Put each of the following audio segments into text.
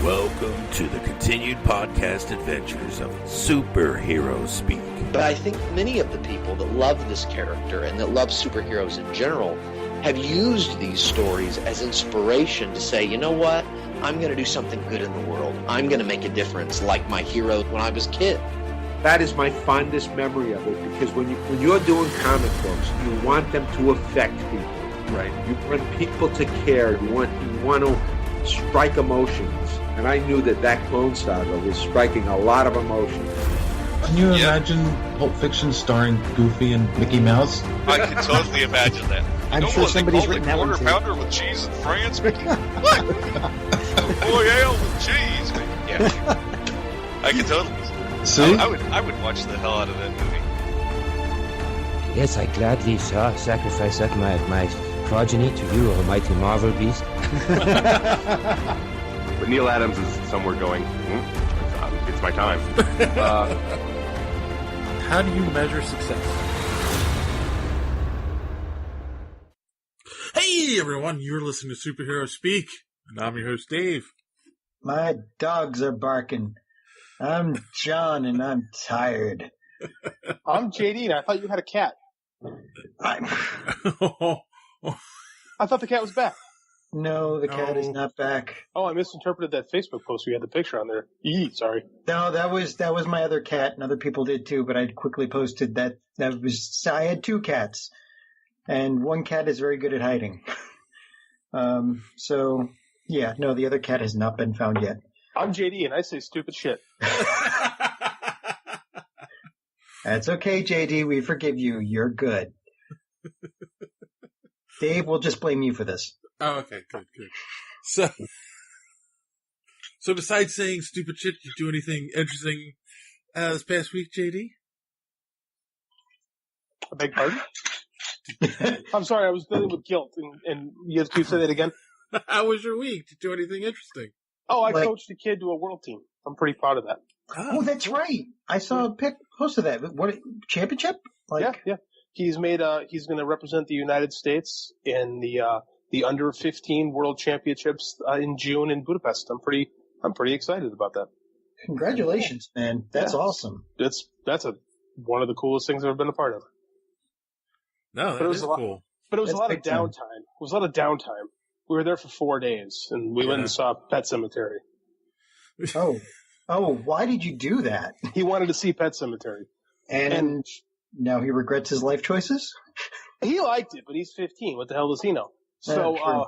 Welcome to the continued podcast adventures of Superhero Speak. But I think many of the people that love this character and that love superheroes in general have used these stories as inspiration to say, you know what? I'm going to do something good in the world. I'm going to make a difference like my hero when I was a kid. That is my fondest memory of it, because when you're doing comic books, you want them to affect people. Right. You want people to care. You want to strike emotions. And I knew that Clone Saga was striking a lot of emotions. Can you imagine Pulp Fiction starring Goofy and Mickey Mouse? I can totally imagine that. I'm sure somebody's written that one too. Quarter pounder with cheese in France, Mickey? What? Royale with cheese, Mickey. Yeah. I can totally. See? I would watch the hell out of that movie. Yes, I gladly sacrifice that my progeny to you, almighty Marvel beast. But Neil Adams is somewhere going, it's my time. How do you measure success? Hey everyone, you're listening to Superhero Speak, and I'm your host Dave. My dogs are barking. I'm John, and I'm tired. I'm JD, and I thought you had a cat. I thought the cat was back. No, the cat is not back. Oh, I misinterpreted that Facebook post. We had the picture on there. Sorry. No, that was my other cat, and other people did too. But I quickly posted that I had two cats, and one cat is very good at hiding. So yeah, no, the other cat has not been found yet. I'm JD, and I say stupid shit. That's okay, JD. We forgive you. You're good. Dave, we'll just blame you for this. Oh, okay, good. So besides saying stupid shit, did you do anything interesting this past week, JD? I beg pardon? I'm sorry, I was dealing with guilt, and you have to say that again? How was your week? Did you do anything interesting? Oh, I coached a kid to a world team. I'm pretty proud of that. Oh, that's right. I saw a post of that. What, championship? Yeah. He's going to represent the United States in the under 15 World Championships in June in Budapest. I'm pretty excited about that. Congratulations, man! That's awesome. That's one of the coolest things I've ever been a part of. No, that is cool. But it was a lot of downtime. It was a lot of downtime. We were there for 4 days, and we went and saw Pet Sematary. Oh! Why did you do that? He wanted to see Pet Sematary, and now he regrets his life choices. He liked it, but he's 15. What the hell does he know? So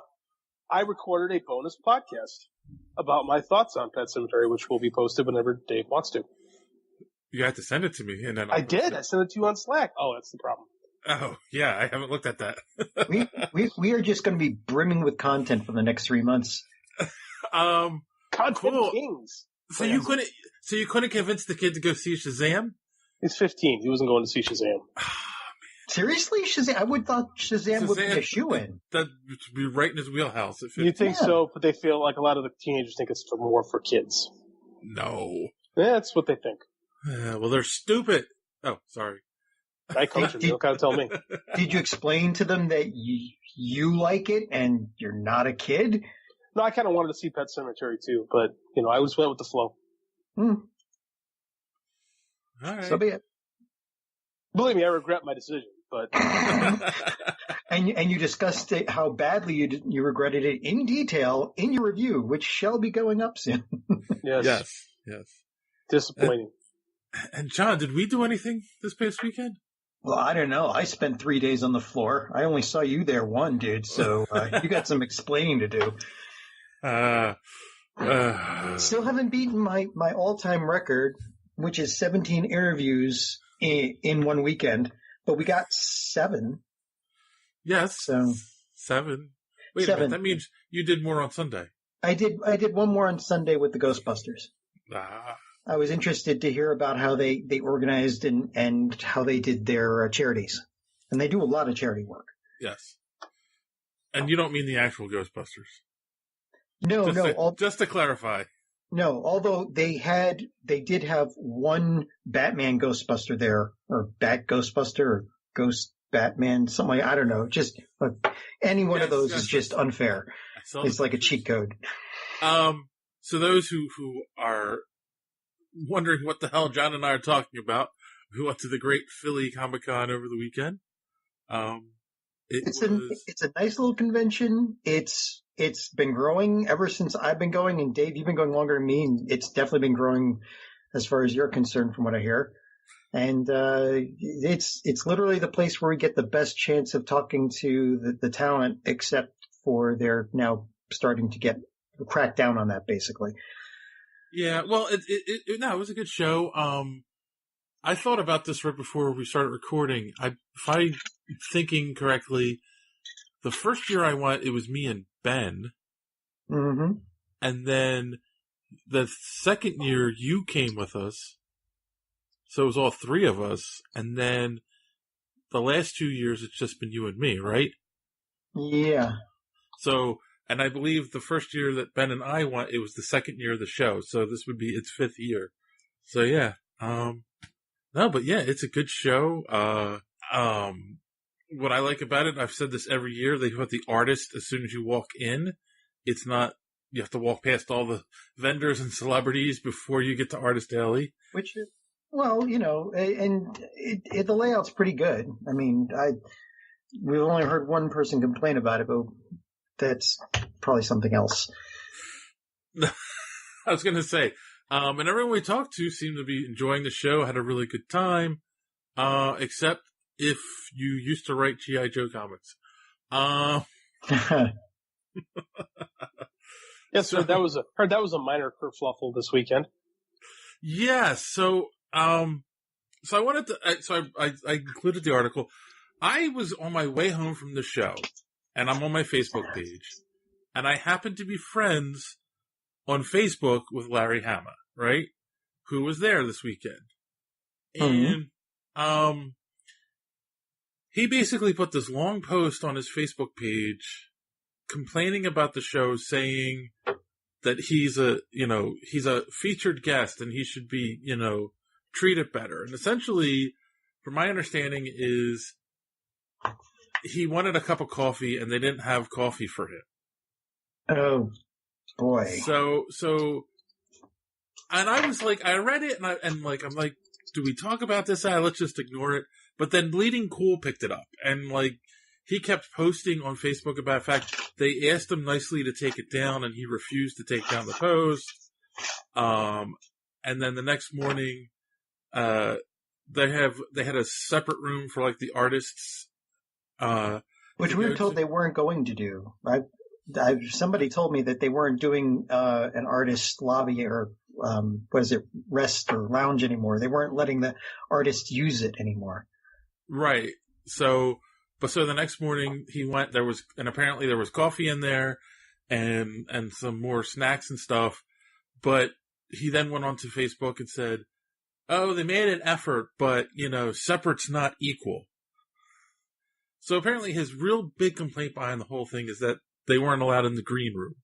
I recorded a bonus podcast about my thoughts on Pet Sematary, which will be posted whenever Dave wants to. You have to send it to me, and then I did. I sent it to you on Slack. Oh, that's the problem. Oh, yeah, I haven't looked at that. we are just going to be brimming with content for the next 3 months. Content cool. Kings. So you couldn't convince the kid to go see Shazam? He's 15. He wasn't going to see Shazam. Seriously, Shazam? I would thought Shazam would be a shoo-in. That would be right in his wheelhouse. You think so? But they feel like a lot of the teenagers think it's more for kids. No. Yeah, that's what they think. Well, they're stupid. Oh, sorry. I coach them. You don't gotta tell me. Did you explain to them that you like it and you're not a kid? No, I kind of wanted to see Pet Sematary too, but I was went with the flow. All right. So be it. Believe me, I regret my decision, but and you discussed how badly you regretted it in detail in your review, which shall be going up soon. Yes. Disappointing. And John, did we do anything this past weekend? Well, I don't know. I spent 3 days on the floor. I only saw you there one, dude. So you got some explaining to do. Still haven't beaten my all-time record, which is 17 interviews in one weekend. But we got 7. Yes. So 7. Wait 7. a minute. That means you did more on Sunday. I did one more on Sunday with the Ghostbusters. I was interested to hear about how they organized and how they did their charities. And they do a lot of charity work. Yes. And you don't mean the actual Ghostbusters? No. Just to clarify. No, although they did have one Batman Ghostbuster there, or Bat Ghostbuster, or Ghost Batman, something like, I don't know. Just any one of those is just unfair. It's like a cheat code. So those who are wondering what the hell John and I are talking about, we went to the Great Philly Comic-Con over the weekend. It's a nice little convention. It's been growing ever since I've been going, and Dave, you've been going longer than me, and it's definitely been growing as far as you're concerned, from what I hear. And it's literally the place where we get the best chance of talking to the talent, except for they're now starting to crack down on that, basically. Yeah, well, it was a good show. I thought about this right before we started recording. If I'm thinking correctly, the first year I went, it was me and Ben. Mm-hmm. And then the second year you came with us. So it was all three of us. And then the last 2 years, it's just been you and me, right? Yeah. So, and I believe the first year that Ben and I went, it was the second year of the show. So this would be its fifth year. So yeah. No, but yeah, it's a good show. What I like about it, I've said this every year, they put the artist as soon as you walk in. It's not, you have to walk past all the vendors and celebrities before you get to Artist Alley. Which is, well, and the layout's pretty good. I mean, we've only heard one person complain about it, but that's probably something else. I was going to say, and everyone we talked to seemed to be enjoying the show, had a really good time, except if you used to write G.I. Joe comics. Yeah, so that was a minor kerfluffle this weekend. Yeah, so I wanted to, I included the article. I was on my way home from the show, and I'm on my Facebook page, and I happened to be friends on Facebook with Larry Hama, right? Who was there this weekend. And, he basically put this long post on his Facebook page complaining about the show, saying that he's a featured guest and he should be, treated better. And essentially, from my understanding, is he wanted a cup of coffee and they didn't have coffee for him. Oh boy. So, and I was like, I read it and I'm like, do we talk about this? Let's just ignore it. But then Bleeding Cool picked it up, and he kept posting on Facebook about the fact they asked him nicely to take it down, and he refused to take down the post. And then the next morning, they had a separate room for the artists, which we were told they weren't going to do. Somebody told me that they weren't doing an artist lobby or rest or lounge anymore. They weren't letting the artists use it anymore. Right. So the next morning he went, apparently there was coffee in there and some more snacks and stuff. But he then went onto Facebook and said, oh, they made an effort, but separate's not equal. So apparently his real big complaint behind the whole thing is that they weren't allowed in the green room.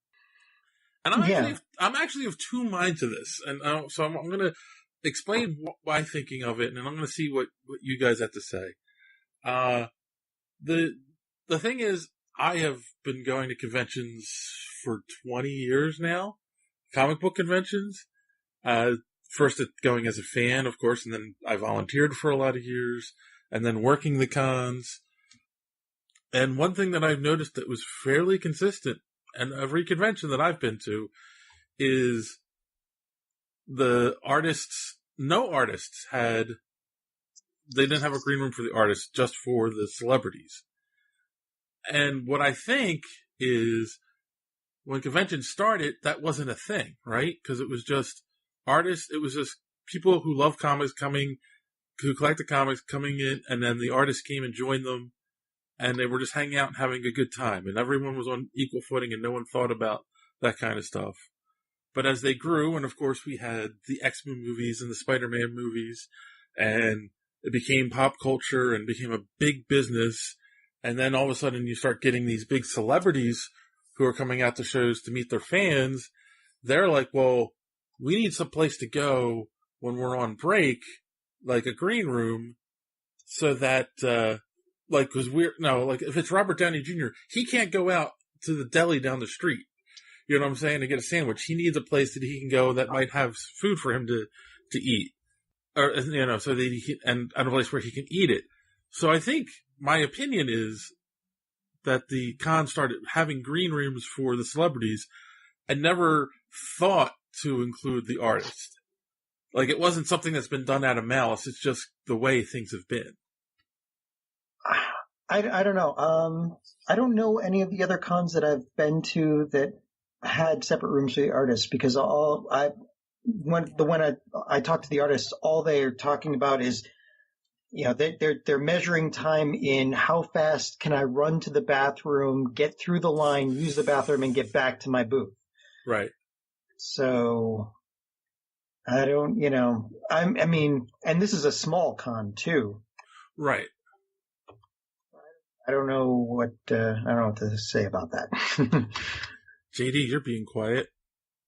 And I'm actually of two minds of this. And so I'm going to explain my thinking of it, and I'm going to see what you guys have to say. The thing is, I have been going to conventions for 20 years now, comic book conventions. First going as a fan, of course, and then I volunteered for a lot of years, and then working the cons. And one thing that I've noticed that was fairly consistent, and every convention that I've been to, is the artists, no artists they didn't have a green room for the artists, just for the celebrities. And what I think is, when conventions started, that wasn't a thing, right? Because it was just artists, it was just people who love comics who collect the comics coming in, and then the artists came and joined them, and they were just hanging out and having a good time, and everyone was on equal footing, and no one thought about that kind of stuff. But as they grew, and of course we had the X-Men movies and the Spider-Man movies, and it became pop culture and became a big business, and then all of a sudden you start getting these big celebrities who are coming out to shows to meet their fans. They're like, well, we need some place to go when we're on break, like a green room, so that, cause if it's Robert Downey Jr., he can't go out to the deli down the street. You know what I'm saying? To get a sandwich, he needs a place that he can go that might have food for him to eat, or so that and a place where he can eat it. So I think my opinion is that the con started having green rooms for the celebrities and never thought to include the artist. Like, it wasn't something that's been done out of malice. It's just the way things have been. I don't know. I don't know any of the other cons that I've been to that had separate rooms for the artists, because when I talk to the artists, all they're talking about is, they're measuring time in how fast can I run to the bathroom, get through the line, use the bathroom, and get back to my booth. Right. So I don't, I mean, and this is a small con too. Right. I don't know what to say about that. JD, you're being quiet.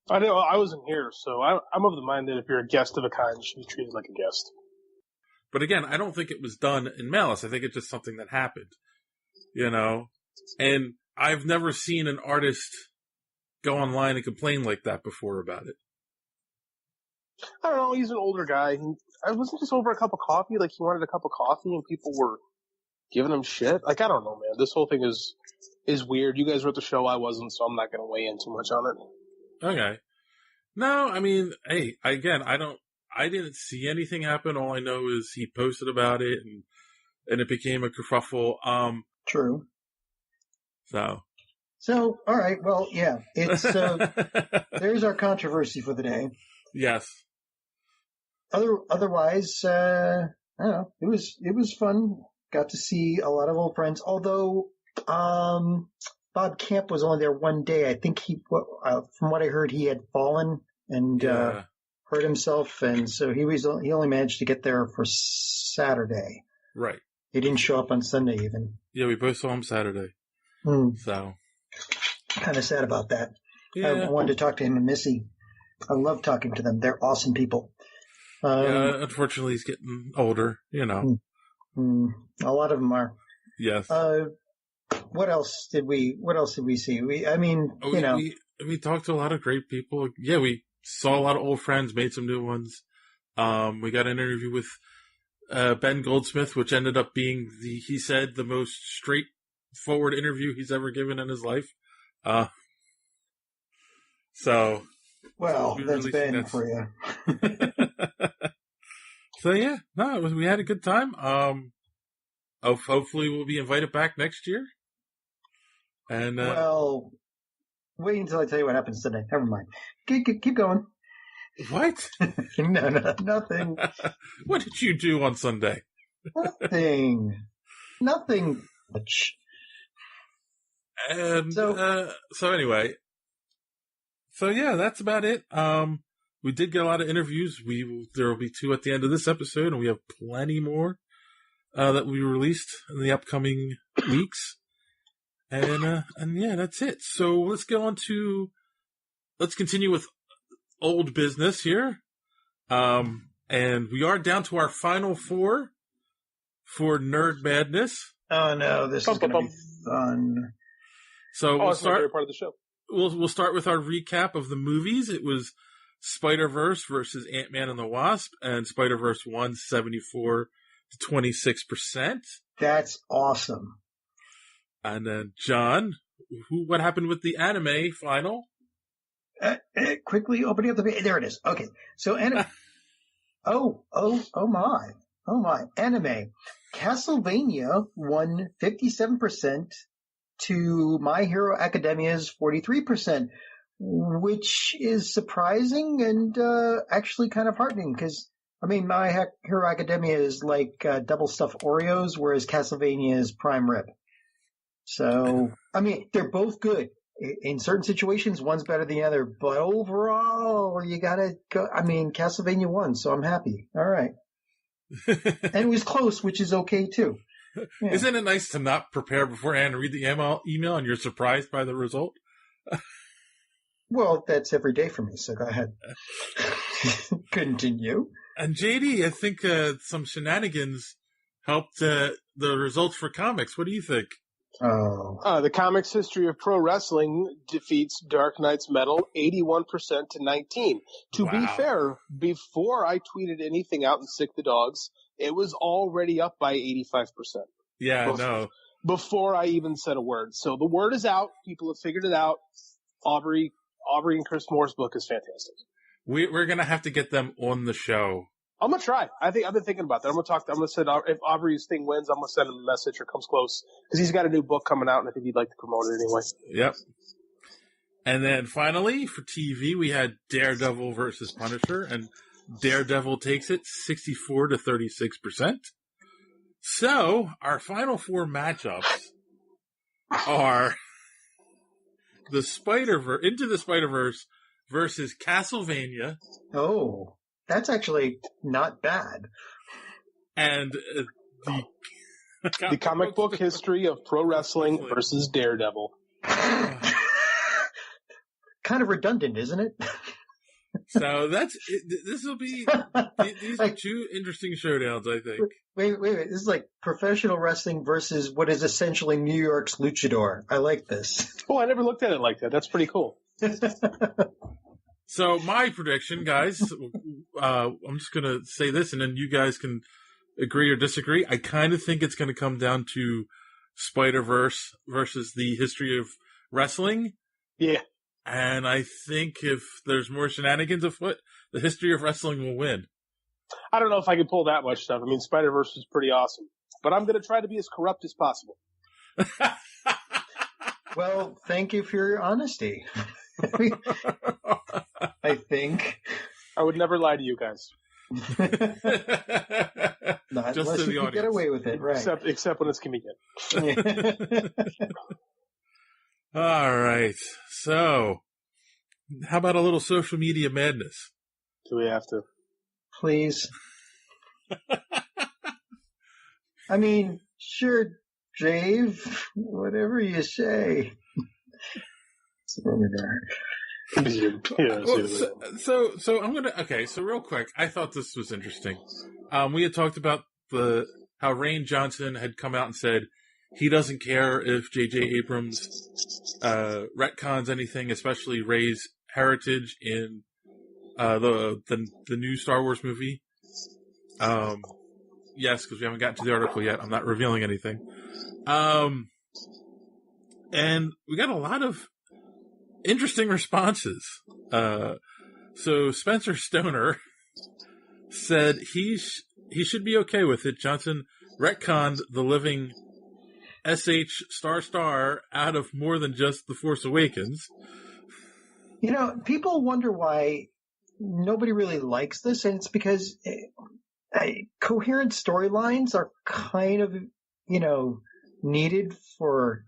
I know, I wasn't here, so I'm of the mind that if you're a guest of a con, you should be treated like a guest. But again, I don't think it was done in malice. I think it's just something that happened, And I've never seen an artist go online and complain like that before about it. I don't know, he's an older guy. I wasn't just over a cup of coffee, like he wanted a cup of coffee and people were giving him shit. Like, I don't know, man. This whole thing is weird. You guys wrote the show, I wasn't, so I'm not going to weigh in too much on it. Okay. No, I mean, hey, again, I didn't see anything happen. All I know is he posted about it and it became a kerfuffle. True. So, all right. Well, yeah, it's, there's our controversy for the day. Yes. Otherwise, I don't know. It was fun. Got to see a lot of old friends. Although, Bob Camp was only there one day. I think from what I heard, he had fallen and, hurt himself. And so he only managed to get there for Saturday. Right. He didn't show up on Sunday even. Yeah, we both saw him Saturday. So. Kind of sad about that. Yeah. I wanted to talk to him and Missy. I love talking to them. They're awesome people. Unfortunately, he's getting older, A lot of them are. Yes. What else did we see? We talked to a lot of great people. Yeah, we saw a lot of old friends, made some new ones. We got an interview with Ben Goldsmith, which ended up being he said the most straightforward interview he's ever given in his life. Well, that's Ben for you. So yeah, no, we had a good time. Hopefully we'll be invited back next year. And well, wait until I tell you what happens today. Never mind. Keep going. What? No, nothing. What did you do on Sunday? Nothing much. And so anyway, so yeah, that's about it. We did get a lot of interviews. There will be 2 at the end of this episode, and we have plenty more that we released in the upcoming weeks. And yeah, that's it. So let's continue with old business here. And we are down to our final 4 for Nerd Madness. Oh no, this is going to be fun. So we'll start part of the show. We'll start with our recap of the movies. It was Spider-Verse versus Ant-Man and the Wasp, and Spider-Verse won 74 to 26%. That's awesome. And then John, what happened with the anime final? Quickly opening up the page. There it is. Okay, so anime. oh my! Anime. Castlevania won 57% to My Hero Academia's 43%, which is surprising and actually kind of heartening because, I mean, My Hero Academia is like double stuffed Oreos, whereas Castlevania is prime rib. So, I mean, they're both good. In certain situations, one's better than the other, but overall, you gotta go. I mean, Castlevania won, so I'm happy. All right. And it was close, which is okay too. Yeah. Isn't it nice to not prepare beforehand and read the email and you're surprised by the result? Well, that's every day for me, so go ahead. Continue. And JD, I think some shenanigans helped the results for comics. What do you think? Oh. The comics history of pro wrestling defeats Dark Knight's Metal 81% to 19. To be fair, before I tweeted anything out and sick the dogs, it was already up by 85%. Yeah, no. Before I even said a word. So the word is out. People have figured it out. Aubrey and Chris Moore's book is fantastic. We're going to have to get them on the show. I'm going to try. I've been thinking about that. I'm going to send, if Aubrey's thing wins, I'm going to send him a message or comes close. Because he's got a new book coming out, and I think he'd like to promote it anyway. Yep. And then finally, for TV, we had Daredevil versus Punisher, and Daredevil takes it 64 to 36%. So, our final four matchups are Into the Spider-Verse versus Castlevania. Oh, that's actually not bad. And the comic book history of pro wrestling versus Daredevil. Kind of redundant, isn't it? So this will be, these are two interesting showdowns, I think. Wait. This is like professional wrestling versus what is essentially New York's luchador. I like this. Oh, I never looked at it like that. That's pretty cool. So my prediction, guys, I'm just going to say this and then you guys can agree or disagree. I kind of think it's going to come down to Spider-Verse versus the history of wrestling. Yeah. And I think if there's more shenanigans afoot, the history of wrestling will win. I don't know if I can pull that much stuff. I mean, Spider-Verse was pretty awesome. But I'm going to try to be as corrupt as possible. Well, thank you for your honesty. I think. I would never lie to you guys. Not Just unless to the you can audience. get away with it, right? Except when it's convenient. All right. So, how about a little social media madness? Do we have to? Please. I mean, sure, Dave. Whatever you say. So I'm gonna. Okay. So real quick, I thought this was interesting. We had talked about how Rain Johnson had come out and said he doesn't care if J.J. Abrams retcons anything, especially Rey's heritage in the new Star Wars movie. Yes, because we haven't gotten to the article yet. I'm not revealing anything. And we got a lot of interesting responses. So Spencer Stoner said he should be okay with it. Johnson retconned the living SH star out of more than just The Force Awakens. You know, people wonder why nobody really likes this, and it's because coherent storylines are kind of, needed for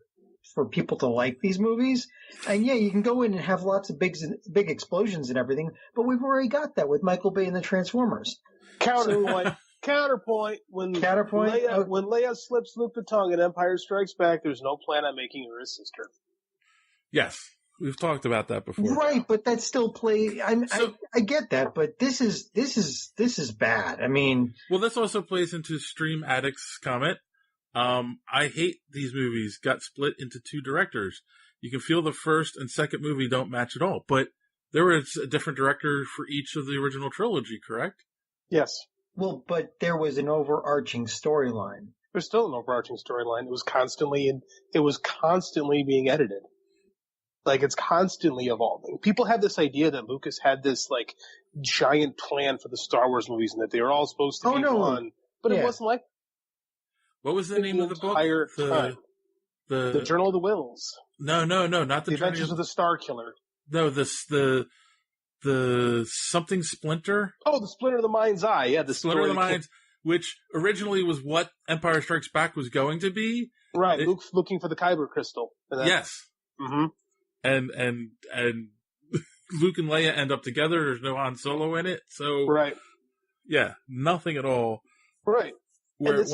people to like these movies. And yeah, you can go in and have lots of big explosions and everything, but we've already got that with Michael Bay and the Transformers. Counterpoint. When Leia slips Luke the tongue in Empire Strikes Back, there's no plan on making her his sister. Yes, we've talked about that before. Right, but that's still play. I get that, but this is bad. I mean, well, this also plays into Stream Addict's comment. I hate these movies got split into two directors. You can feel the first and second movie don't match at all, but there was a different director for each of the original trilogy, correct? Yes. Well, but there was an overarching storyline. There's still an overarching storyline. It was constantly being edited. Like, it's constantly evolving. People have this idea that Lucas had this, like, giant plan for the Star Wars movies and that they were all supposed to be fun. But it wasn't like what was the name of the book? The Journal of the Wills. No, not the Adventures of the Star Killer. No, the something Splinter. Oh, the Splinter of the Mind's Eye. Yeah, the Splinter of the Mind's, which originally was what Empire Strikes Back was going to be. Right, Luke's looking for the Kyber crystal. Yes. Mm-hmm. And Luke and Leia end up together. There's no Han Solo in it, so right. Yeah, nothing at all. Right. Where and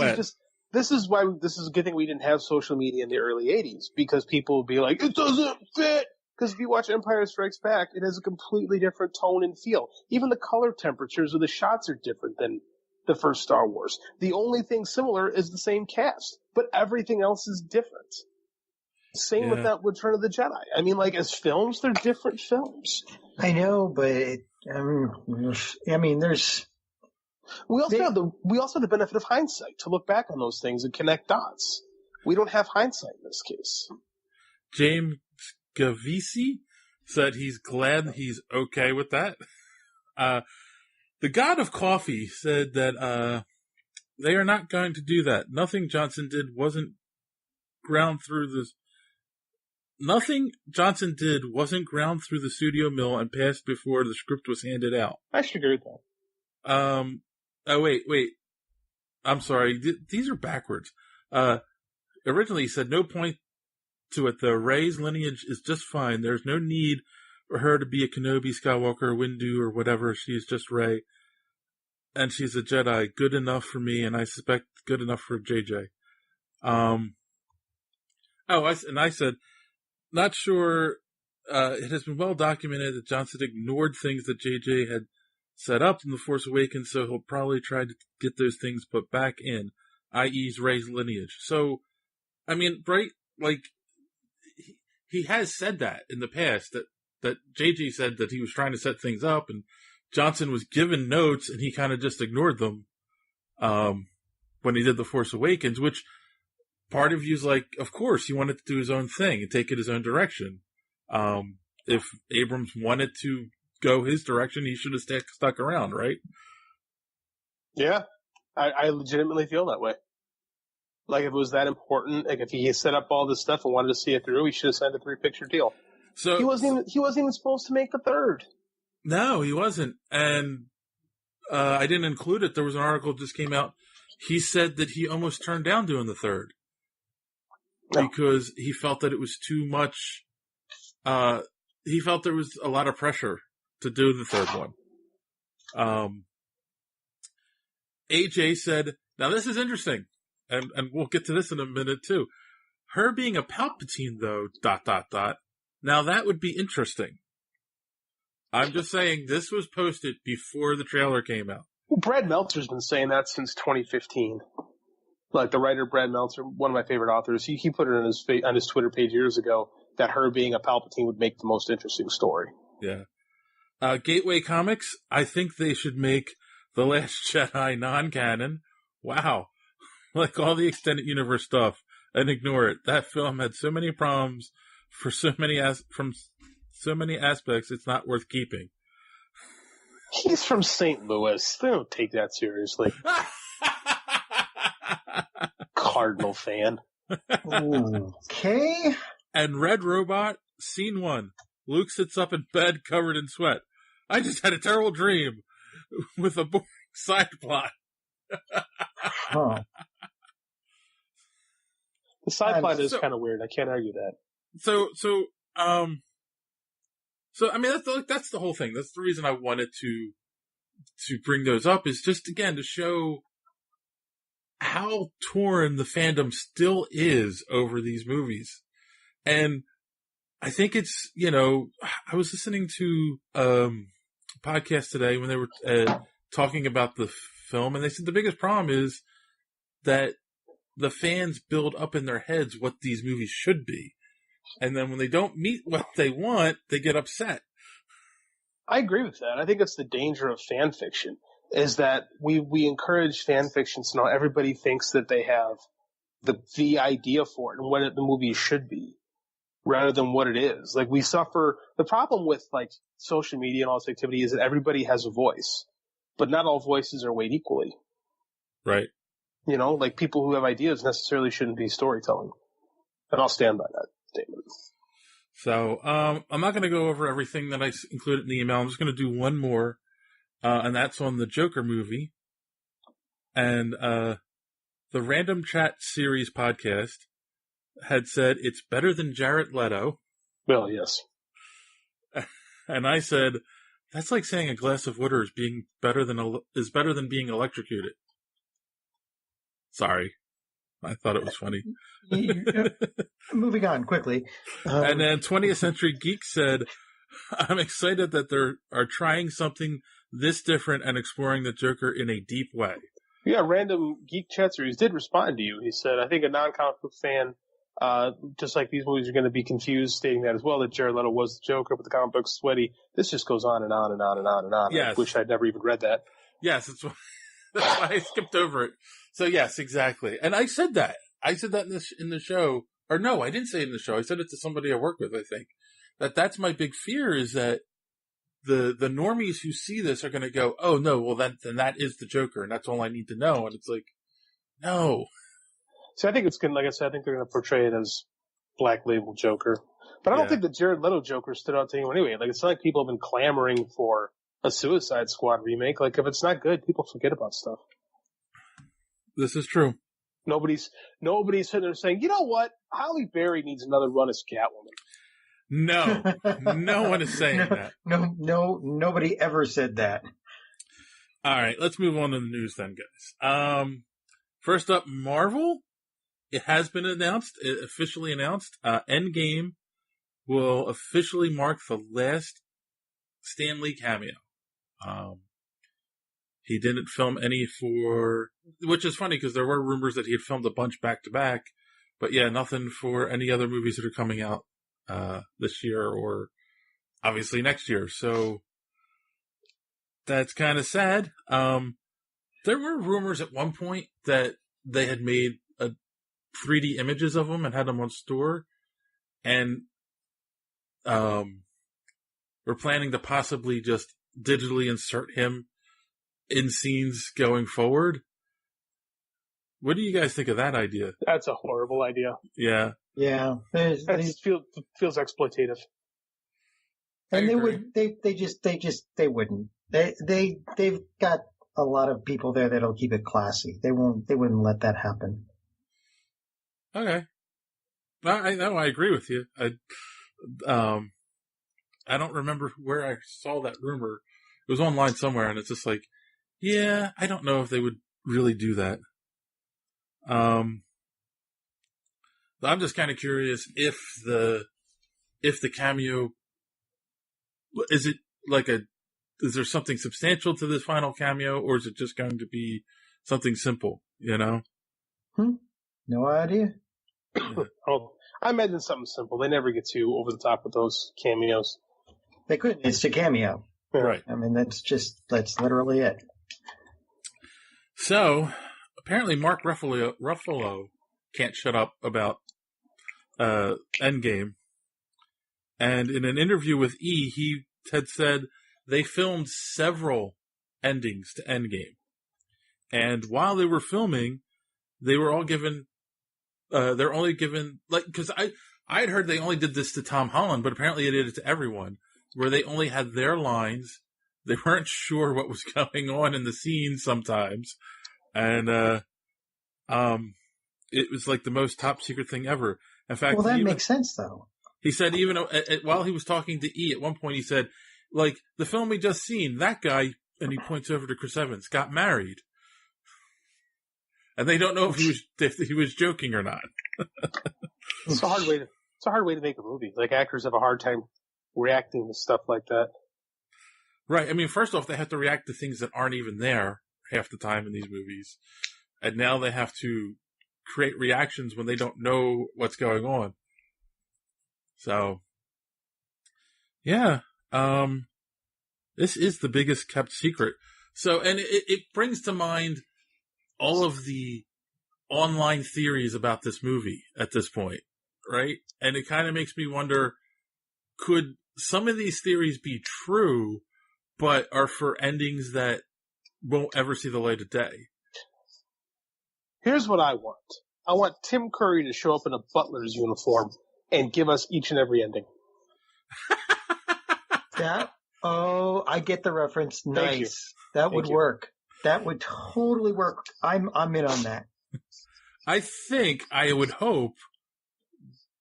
this is why this is a good thing we didn't have social media in the early 80s, because people would be like, it doesn't fit. Because if you watch Empire Strikes Back, it has a completely different tone and feel. Even the color temperatures of the shots are different than the first Star Wars. The only thing similar is the same cast, but everything else is different. Same with that Return of the Jedi. I mean, like, as films, they're different films. I know, but I mean, there's. We also have the benefit of hindsight to look back on those things and connect dots. We don't have hindsight in this case. James Gavisi said he's glad he's okay with that. The God of Coffee said that they are not going to do that. Nothing Johnson did wasn't ground through the studio mill and passed before the script was handed out. I should agree with that. Oh, wait. I'm sorry. These are backwards. Originally he said no point to it, though. Rey's lineage is just fine. There's no need for her to be a Kenobi, Skywalker, Windu, or whatever. She's just Rey. And she's a Jedi. Good enough for me, and I suspect good enough for JJ. I said, not sure. It has been well documented that Johnson ignored things that JJ had set up in The Force Awakens, so he'll probably try to get those things put back in, i.e. Rey's lineage. So, I mean, right, like, he has said that in the past, that JJ said that he was trying to set things up, and Johnson was given notes, and he kind of just ignored them when he did The Force Awakens, which part of you's like, of course, he wanted to do his own thing and take it his own direction. If Abrams wanted to go his direction, he should have stuck around, right? Yeah, I legitimately feel that way. Like, if it was that important, like if he set up all this stuff and wanted to see it through, he should have signed a 3-picture deal. So he wasn't even supposed to make the third. No, he wasn't. And I didn't include it. There was an article that just came out. He said that he almost turned down doing the third because he felt that it was too much. He felt there was a lot of pressure to do the third one. AJ said, now this is interesting, and we'll get to this in a minute too. Her being a Palpatine, though, ... Now that would be interesting. I'm just saying this was posted before the trailer came out. Well, Brad Meltzer's been saying that since 2015. Like, the writer Brad Meltzer, one of my favorite authors, he put it on his Twitter page years ago that her being a Palpatine would make the most interesting story. Yeah. Gateway Comics, I think they should make The Last Jedi non-canon. Wow. Like all the extended universe stuff, and ignore it. That film had so many problems from so many aspects, it's not worth keeping. He's from St. Louis. They don't take that seriously. Cardinal fan. Okay. And Red Robot, Scene 1. Luke sits up in bed covered in sweat. I just had a terrible dream with a boring side plot. Huh. The side plot is kind of weird. I can't argue that. So I mean, that's the whole thing. That's the reason I wanted to bring those up, is just, again, to show how torn the fandom still is over these movies. And I think it's, I was listening to a podcast today when they were talking about the film, and they said the biggest problem is that the fans build up in their heads what these movies should be. And then when they don't meet what they want, they get upset. I agree with that. I think that's the danger of fan fiction, is that we encourage fan fiction, so now everybody thinks that they have the idea for it and what the movie should be, rather than what it is. Like, we suffer. The problem with, like, social media and all this activity is that everybody has a voice, but not all voices are weighed equally. Right. Like, people who have ideas necessarily shouldn't be storytelling. And I'll stand by that statement. So, I'm not going to go over everything that I included in the email. I'm just going to do one more, and that's on the Joker movie. And the Random Chat Series podcast had said it's better than Jared Leto. Well, yes. And I said, that's like saying a glass of water is better than being electrocuted. Sorry. I thought it was funny. Moving on quickly. And then 20th Century Geek said, I'm excited that they are trying something this different and exploring the Joker in a deep way. Yeah, Random Geek Chat Series did respond to you. He said, I think a non-comic book fan Just like these movies are going to be confused, stating that as well, that Jared Leto was the Joker, but the comic book's sweaty. This just goes on and on and on and on and on. Yes. I wish I'd never even read that. Yes, that's why I skipped over it. So yes, exactly. And I said that. I said that in the show. Or no, I didn't say it in the show. I said it to somebody I work with, I think. That's my big fear, is that the normies who see this are going to go, oh no, well then that is the Joker, and that's all I need to know. And it's like, no. So I think it's going to, like I said, I think they're going to portray it as Black Label Joker. But I don't think the Jared Leto Joker stood out to anyone anyway. Like, it's not like people have been clamoring for a Suicide Squad remake. Like, if it's not good, people forget about stuff. This is true. Nobody's sitting there saying, you know what? Halle Berry needs another run as Catwoman. No. No one is saying that. No, nobody ever said that. All right, let's move on to the news then, guys. First up, Marvel. It has been officially announced. Endgame will officially mark the last Stan Lee cameo. He didn't film any which is funny because there were rumors that he had filmed a bunch back to back, but yeah, nothing for any other movies that are coming out this year or obviously next year. So that's kind of sad. There were rumors at one point that they had made 3D images of him and had them on store, and we're planning to possibly just digitally insert him in scenes going forward. What do you guys think of that idea? That's a horrible idea. Yeah. Yeah. It feels exploitative. And they wouldn't. They've got a lot of people there that'll keep it classy. They wouldn't let that happen. Okay. I agree with you. I don't remember where I saw that rumor. It was online somewhere, and it's just like, yeah, I don't know if they would really do that. I'm just kind of curious if the cameo, is there something substantial to this final cameo, or is it just going to be something simple, you know? No idea. Oh, I imagine something simple. They never get too over the top with those cameos. They couldn't. It's a cameo. Right. I mean, that's literally it. So, apparently Mark Ruffalo can't shut up about Endgame. And in an interview with E, he had said they filmed several endings to Endgame. And while they were filming, they were all given, they're only given, like, because I had heard they only did this to Tom Holland, but apparently they did it to everyone, where they only had their lines. They weren't sure what was going on in the scene sometimes. And, it was like the most top secret thing ever. In fact, well, that makes sense though. He said even while he was talking to E, at one point he said, like, the film we just seen, that guy, and he points over to Chris Evans, got married. And they don't know if he was joking or not. It's a hard way to make a movie. Like, actors have a hard time reacting to stuff like that. Right. I mean, first off, they have to react to things that aren't even there half the time in these movies. And now they have to create reactions when they don't know what's going on. So, yeah. This is the biggest kept secret. So, and it brings to mind all of the online theories about this movie at this point, right? And it kind of makes me wonder, could some of these theories be true, but are for endings that won't ever see the light of day? Here's what I want. I want Tim Curry to show up in a butler's uniform and give us each and every ending. I get the reference. Nice. That would work. That would totally work. I'm in on that. I would hope,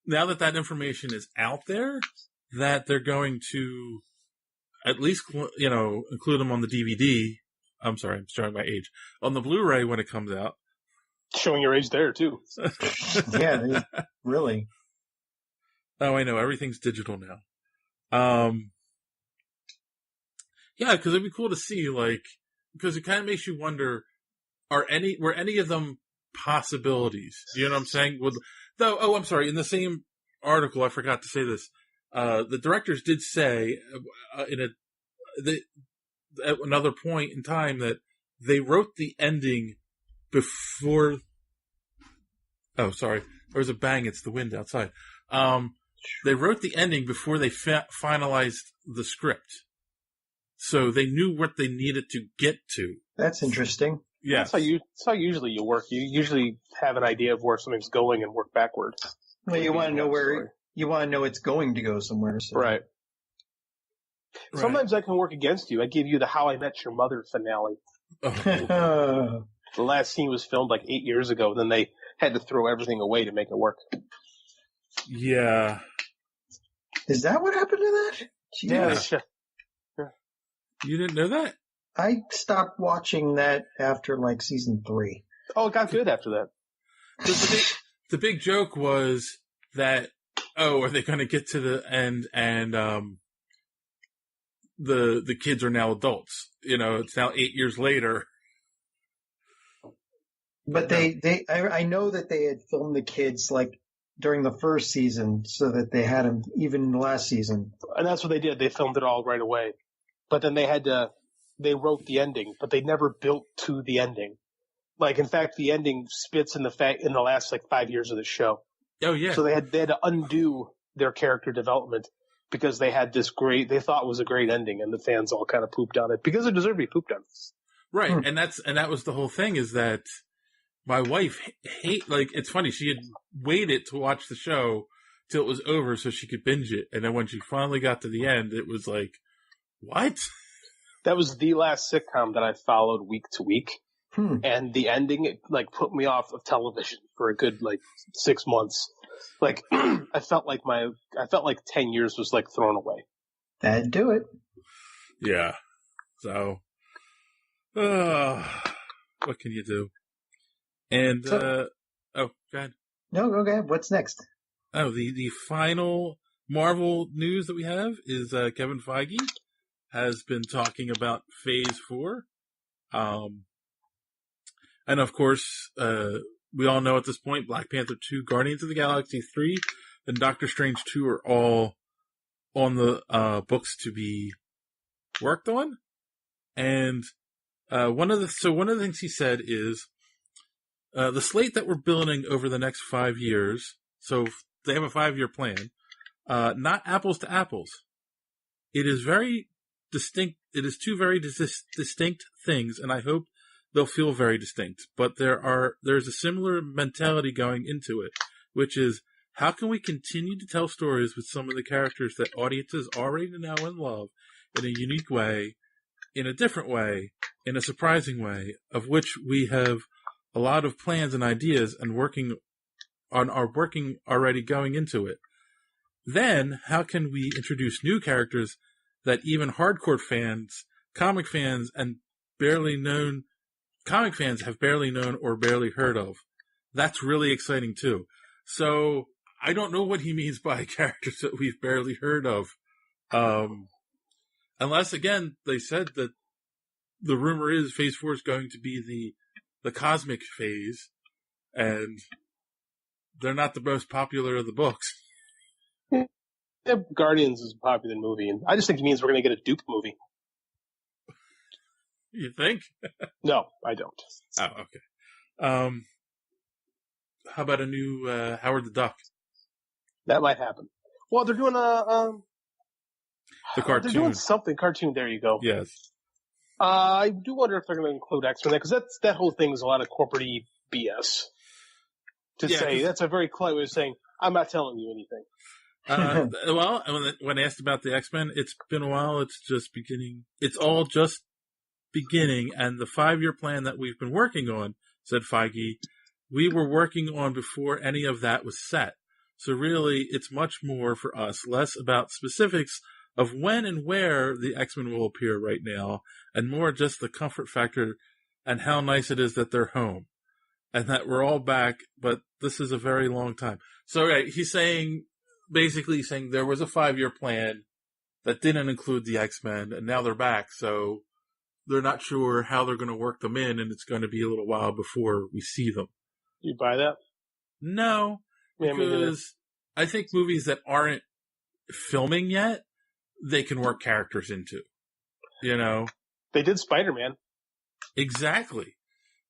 now that information is out there, that they're going to at least, include them on the DVD. I'm sorry, I'm showing my age. On the Blu-ray when it comes out. Showing your age there, too. Yeah, really. Oh, I know. Everything's digital now. Yeah, because it'd be cool to see, because it kind of makes you wonder, were any of them possibilities? You know what I'm saying? Though, I'm sorry. In the same article, I forgot to say this. The directors did say at another point in time that they wrote the ending before. Oh, sorry. There was a bang. It's the wind outside. They wrote the ending before they finalized the script. So they knew what they needed to get to. That's interesting. Yeah. That's how usually you work. You usually have an idea of where something's going and work backward. Well, you want to know where you want to know it's going to go somewhere. So. Right. Sometimes that can work against you. I give you the How I Met Your Mother finale. Oh. The last scene was filmed like 8 years ago. Then they had to throw everything away to make it work. Yeah. Is that what happened to that? Jeez. Yeah. You didn't know that? I stopped watching that after like season 3. Oh, it got good after that. The big joke was that, are they going to get to the end and the kids are now adults? It's now 8 years later. But I know that they had filmed the kids like during the first season so that they had them even in the last season. And that's what they did. They filmed it all right away. But then they wrote the ending, but they never built to the ending. Like, in fact, the ending spits in the last like 5 years of the show. Oh yeah. So they had to undo their character development because they had they thought was a great ending, and the fans all kind of pooped on it because it deserved to be pooped on. Right. And that was the whole thing, is that my wife it's funny, she had waited to watch the show till it was over so she could binge it. And then when she finally got to the end, it was like, what? That was the last sitcom that I followed week to week. And the ending, put me off of television for a good, 6 months. I felt like 10 years was, thrown away. That'd do it. Yeah. So, what can you do? And, go ahead. No, go ahead. What's next? Oh, the final Marvel news that we have is, Kevin Feige has been talking about Phase 4. And of course, we all know at this point, Black Panther 2, Guardians of the Galaxy 3, and Doctor Strange 2 are all on the books to be worked on. And one of the things he said is the slate that we're building over the next 5 years. So they have a 5-year plan, not apples to apples. It is very distinct. It is two very distinct things, and I hope they'll feel very distinct. But there's a similar mentality going into it, which is, how can we continue to tell stories with some of the characters that audiences already know and love in a unique way, in a different way, in a surprising way, of which we have a lot of plans and ideas and working already going into it. Then, how can we introduce new characters that even hardcore fans, comic fans, and comic fans have barely known or barely heard of? That's really exciting too. So, I don't know what he means by characters that we've barely heard of. Unless, again, they said that the rumor is Phase 4 is going to be the cosmic phase, and they're not the most popular of the books. Yeah, Guardians is a popular movie, and I just think it means we're going to get a Duke movie. You think? No, I don't. Oh, okay. How about a new Howard the Duck? That might happen. Well, they're doing the cartoon. They're doing something cartoon. There you go. Yes. I do wonder if they're going to include X-Men because that whole thing is a lot of corporate-y BS. That's a very polite way of saying, I'm not telling you anything. Well, when asked about the X-Men, it's been a while. It's just beginning. It's all just beginning, and the 5-year plan that we've been working on, said Feige, we were working on before any of that was set. So really, it's much more for us, less about specifics of when and where the X-Men will appear right now, and more just the comfort factor and how nice it is that they're home and that we're all back, but this is a very long time. So right, he's basically saying there was a 5-year plan that didn't include the X-Men, and now they're back, so they're not sure how they're going to work them in, and it's going to be a little while before we see them. You buy that? No. Because I think movies that aren't filming yet, they can work characters into. You know? They did Spider-Man. Exactly.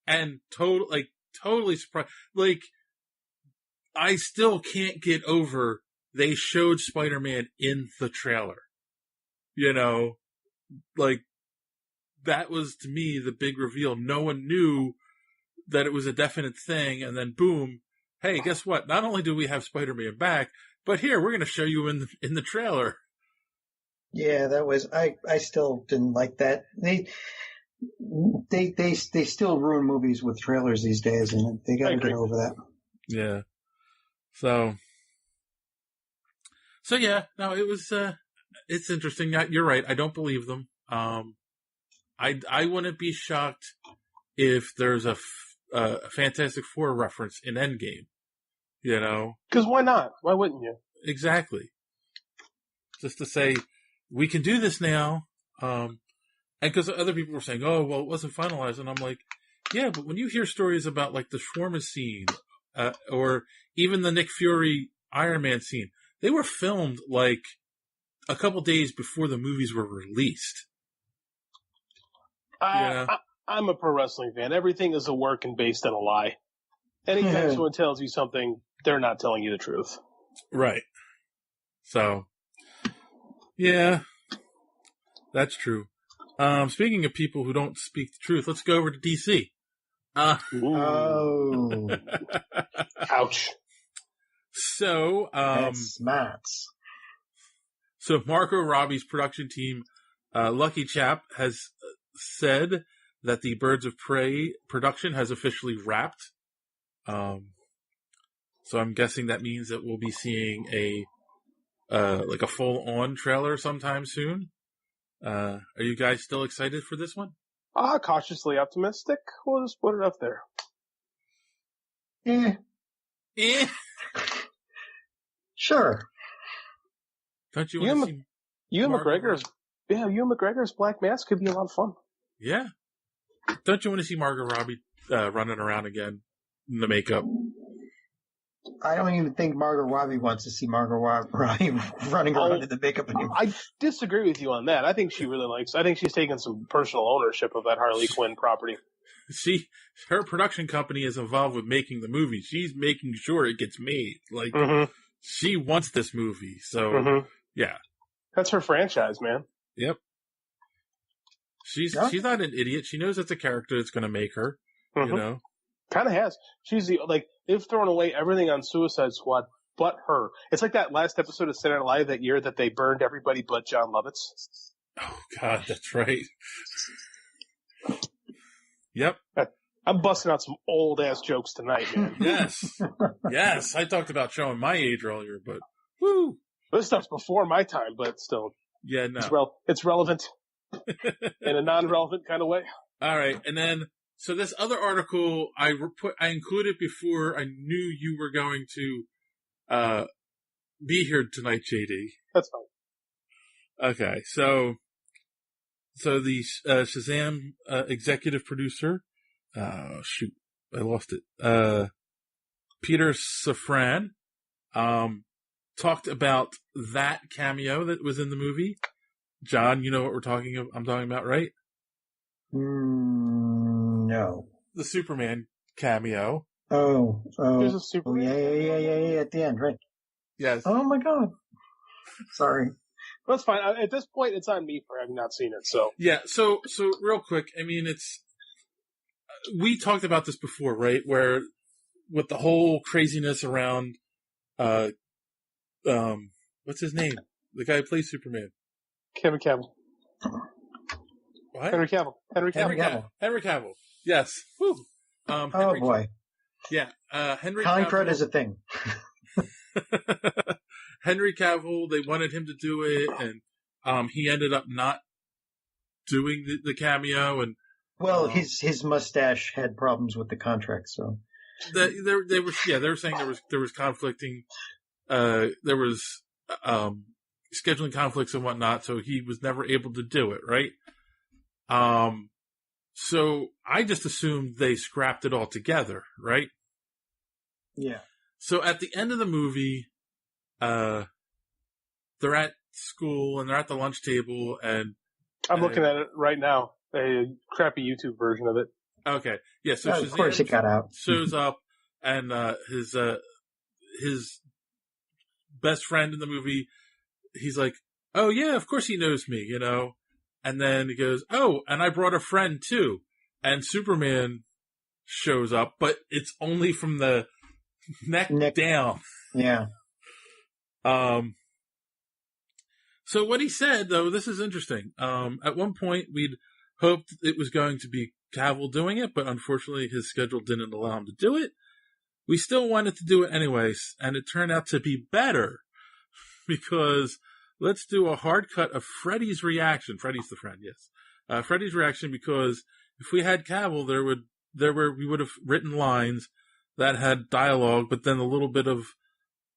And totally surprised. Like, I still can't get over they showed Spider-Man in the trailer. You know? Like, that was, to me, the big reveal. No one knew that it was a definite thing, and then boom, hey, guess what? Not only do we have Spider-Man back, but here, we're going to show you in the trailer. Yeah, that was, I still didn't like that. They still ruin movies with trailers these days, and they gotta get over that. Yeah. So yeah, no, it was, it's interesting. You're right. I don't believe them. I wouldn't be shocked if there's a Fantastic Four reference in Endgame, you know? Because why not? Why wouldn't you? Exactly. Just to say, we can do this now. And because other people were saying, oh, well, it wasn't finalized. And I'm like, yeah, but when you hear stories about like the shawarma scene, or even the Nick Fury Iron Man scene, they were filmed like a couple days before the movies were released. I'm a pro wrestling fan. Everything is a work and based on a lie. Anytime someone tells you something, they're not telling you the truth. Right. So, yeah, that's true. Speaking of people who don't speak the truth, let's go over to DC. Oh. Ouch. So, that's smart. So Margot Robbie's production team, Lucky Chap, has said that the Birds of Prey production has officially wrapped. So I'm guessing that means that we'll be seeing a full-on trailer sometime soon. Are you guys still excited for this one? Cautiously optimistic. We'll just put it up there. Sure. Don't you want to see Ewan McGregor's Black Mask could be a lot of fun. Yeah. Don't you want to see Margot Robbie running around again in the makeup? I don't even think Margot Robbie wants to see Margot Robbie running around in the makeup anymore. I disagree with you on that. I think she's taken some personal ownership of that Harley Quinn property. Her production company is involved with making the movie. She's making sure it gets made. Like, she wants this movie. So, yeah. That's her franchise, man. Yep. She's not an idiot. She knows it's a character that's going to make her, you know? Kind of has. They've thrown away everything on Suicide Squad but her. It's like that last episode of Saturday Night Live that year that they burned everybody but John Lovitz. Oh, God, that's right. Yep. I'm busting out some old-ass jokes tonight, man. Yes. I talked about showing my age earlier, but woo. This stuff's before my time, but still. Yeah, no. It's relevant in a non-relevant kind of way. All right, and then, so this other article I included before I knew you were going to be here tonight, JD. That's fine. Okay, so the Shazam executive producer, shoot, I lost it. Peter Safran talked about that cameo that was in the movie. John, you know what I'm talking about, right? No. The Superman cameo. Oh. There's a Superman. Yeah, at the end, right? Yes. Oh my God. Sorry. That's fine. At this point, it's on me for having not seen it, so. Yeah, so real quick, I mean, we talked about this before, right? Where, with the whole craziness around, what's his name? The guy who plays Superman. Kevin Cavill. What? Henry Cavill. Henry Cavill. Yes. Woo. Oh boy. Yeah. Henry Time Cavill. credit is a thing. Henry Cavill, they wanted him to do it, and he ended up not doing the cameo. And well, his mustache had problems with the contract, so they were saying there was conflicting, there was scheduling conflicts and whatnot, so he was never able to do it, right? So I just assumed they scrapped it all together, right? Yeah. So at the end of the movie, they're at school and they're at the lunch table, and I'm looking at it right now. A crappy YouTube version of it. Okay, yeah. So of course it got out. Shows up, and his best friend in the movie, he's like, "Oh yeah, of course he knows me," you know. And then he goes, "Oh, and I brought a friend too." And Superman shows up, but it's only from the neck down. Yeah. So what he said, though, this is interesting. At one point, we'd hoped it was going to be Cavill doing it, but unfortunately his schedule didn't allow him to do it. We still wanted to do it anyways, and it turned out to be better because let's do a hard cut of Freddy's reaction. Freddy's the friend, yes. Freddy's reaction, because if we had Cavill, we would have written lines that had dialogue, but then a little bit of